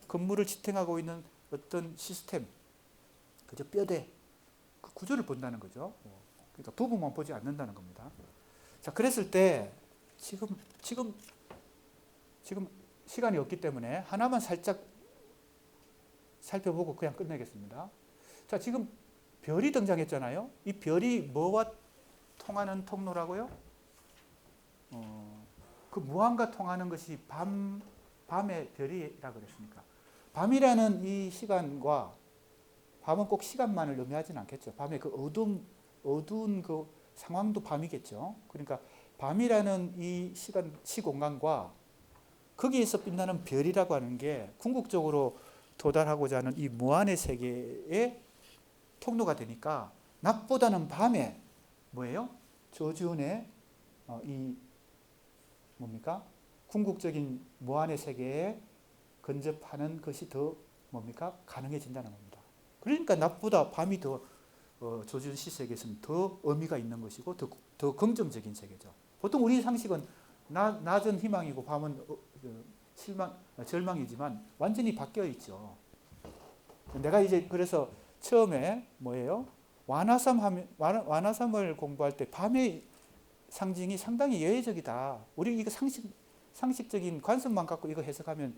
건물을 지탱하고 있는 어떤 시스템, 그죠? 뼈대, 그 구조를 본다는 거죠. 그러니까 부분만 보지 않는다는 겁니다. 자, 그랬을 때 지금 시간이 없기 때문에 하나만 살짝 살펴보고 그냥 끝내겠습니다. 자, 지금 별이 등장했잖아요. 이 별이 뭐와 통하는 통로라고요? 그 무한과 통하는 것이 밤의 별이라 그랬으니까. 밤이라는 이 시간과 밤은 꼭 시간만을 의미하지는 않겠죠. 밤의 그 어두운 그 상황도 밤이겠죠. 그러니까 밤이라는 이 시공간과 거기에서 빛나는 별이라고 하는 게 궁극적으로 도달하고자 하는 이 무한의 세계의 통로가 되니까 낮보다는 밤에 뭐예요? 조지훈의 이 뭡니까? 궁극적인 무한의 세계에 근접하는 것이 더 뭡니까? 가능해진다는 겁니다. 그러니까 낮보다 밤이 더 조지훈 시 세계에서는 더 의미가 있는 것이고 더 긍정적인 세계죠. 보통 우리 상식은 낮은 희망이고 밤은 절망이지만 완전히 바뀌어 있죠. 내가 이제 그래서 처음에 뭐예요? 완화삼을 공부할 때 밤의 상징이 상당히 예외적이다. 우리 이거 상식적인 관점만 갖고 이거 해석하면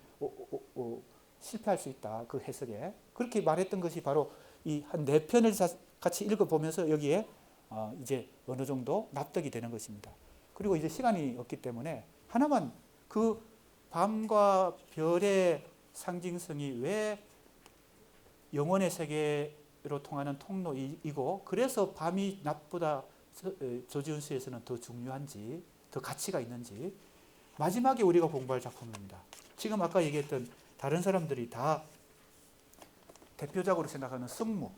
실패할 수 있다. 그 해석에. 그렇게 말했던 것이 바로 이 한 4편을 같이 읽어보면서 여기에 이제 어느 정도 납득이 되는 것입니다. 그리고 이제 시간이 없기 때문에 하나만 그 밤과 별의 상징성이 왜 영혼의 세계로 통하는 통로이고 그래서 밤이 낮보다 조지훈 시에서는 더 중요한지 더 가치가 있는지 마지막에 우리가 공부할 작품입니다. 지금 아까 얘기했던 다른 사람들이 다 대표작으로 생각하는 승무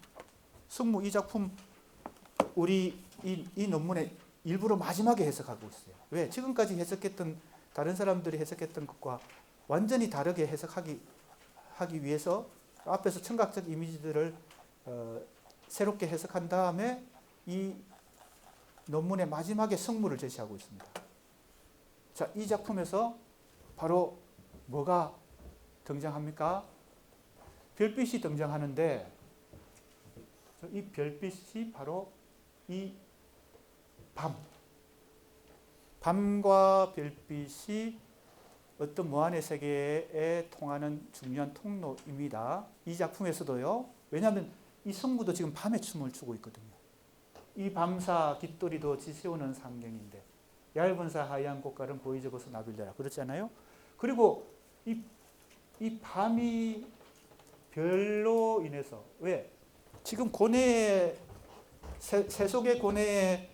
이 작품 우리 이 논문에 일부러 마지막에 해석하고 있어요. 왜? 지금까지 해석했던 다른 사람들이 해석했던 것과 완전히 다르게 해석하기 위해서 앞에서 청각적 이미지들을 새롭게 해석한 다음에 이 논문의 마지막에 승무를 제시하고 있습니다. 자, 이 작품에서 바로 뭐가 등장합니까? 별빛이 등장하는데 이 별빛이 바로 이 밤과 별빛이 어떤 무한의 세계에 통하는 중요한 통로입니다. 이 작품에서도요. 왜냐하면 이 성부도 지금 밤에 춤을 추고 있거든요. 이 밤사 깃돌이도 지새우는 상경인데 얇은 사 하얀 꽃갈은 고이 접어서 나빌려라 그렇잖아요. 그리고 이 밤이 별로 인해서 왜 지금 고뇌에 세속의 고뇌에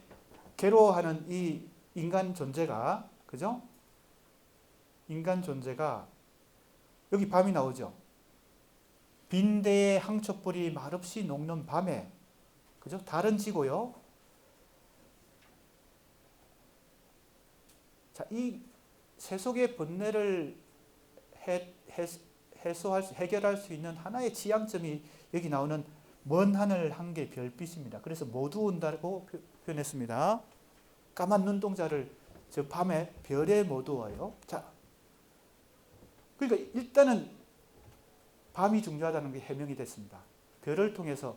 괴로워하는 이 인간 존재가 그죠? 인간 존재가 여기 밤이 나오죠. 빈대의 항촛불이 말없이 녹는 밤에 그죠? 달은 지고요. 자, 이 세속의 번뇌를 해결할 수 있는 하나의 지향점이 여기 나오는 먼 하늘 한 개 별빛입니다. 그래서 모두 온다고 표현했습니다. 까만 눈동자를 저 밤에 별에 모두 와요. 자, 그러니까 일단은 밤이 중요하다는 게 해명이 됐습니다. 별을 통해서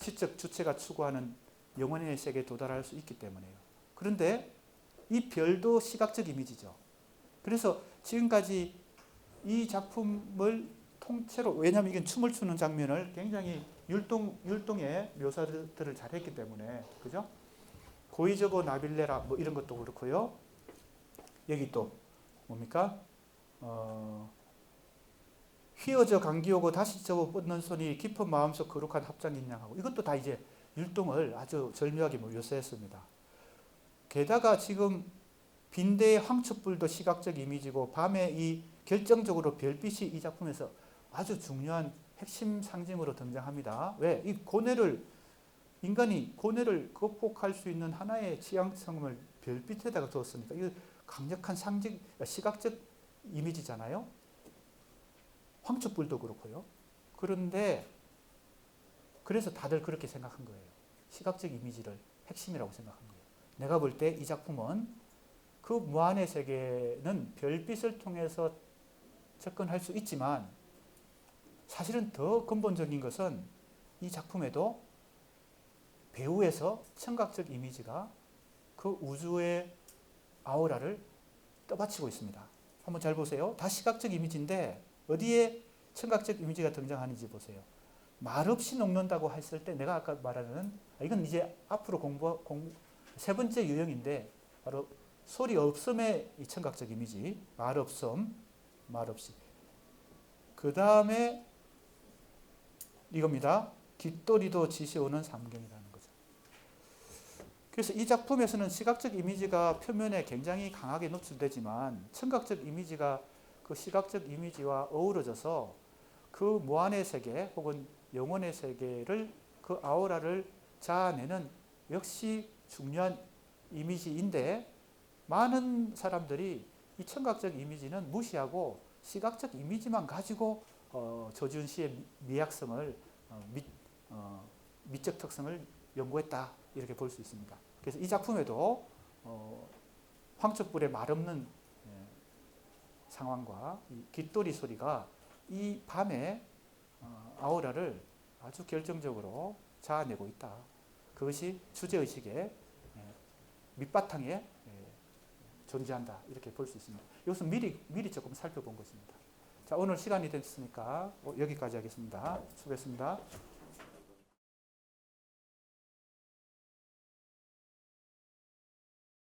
시적 주체가 추구하는 영혼의 세계에 도달할 수 있기 때문에요. 그런데 이 별도 시각적 이미지죠. 그래서 지금까지 이 작품을 통째로 왜냐하면 이건 춤을 추는 장면을 굉장히 율동의 묘사들을 잘했기 때문에 그죠? 고이저고 나빌레라 뭐 이런 것도 그렇고요. 여기 또 뭡니까? 휘어져 감기오고 다시 접어 뻗는 손이 깊은 마음속 거룩한 합장인양하고 이것도 다 이제 율동을 아주 절묘하게 묘사했습니다. 게다가 지금 빈대의 황촛불도 시각적 이미지고 밤에 이 결정적으로 별빛이 이 작품에서 아주 중요한 핵심 상징으로 등장합니다. 왜? 이 고뇌를 인간이 고뇌를 극복할 수 있는 하나의 지향성을 별빛에다가 두었으니까 이거 강력한 상징, 시각적 이미지잖아요. 황촛불도 그렇고요. 그런데 그래서 다들 그렇게 생각한 거예요. 시각적 이미지를 핵심이라고 생각한 거예요. 내가 볼 때 이 작품은 그 무한의 세계는 별빛을 통해서 접근할 수 있지만 사실은 더 근본적인 것은 이 작품에도 배우에서 청각적 이미지가 그 우주의 아우라를 떠받치고 있습니다. 한번 잘 보세요. 다 시각적 이미지인데 어디에 청각적 이미지가 등장하는지 보세요. 말없이 녹는다고 했을 때 내가 아까 말하는 이건 이제 앞으로 세 번째 유형인데 바로 소리 없음의 이 청각적 이미지 말 없음 말 없이 그 다음에 이겁니다. 깃돌이도 지시오는 삼경이라는 거죠. 그래서 이 작품에서는 시각적 이미지가 표면에 굉장히 강하게 노출되지만 청각적 이미지가 그 시각적 이미지와 어우러져서 그 무한의 세계 혹은 영혼의 세계를 그 아우라를 자아내는 역시 중요한 이미지인데 많은 사람들이 이 청각적 이미지는 무시하고 시각적 이미지만 가지고 조지훈 씨의 미학성을 미적 특성을 연구했다 이렇게 볼 수 있습니다. 그래서 이 작품에도 황촛불의 말없는 상황과 이 깃돌이 소리가 이 밤의 아우라를 아주 결정적으로 자아내고 있다. 그것이 주제의식의 밑바탕에 존재한다 이렇게 볼 수 있습니다. 이것은 미리 조금 살펴본 것입니다. 자, 오늘 시간이 됐으니까 여기까지 하겠습니다. 수고했습니다.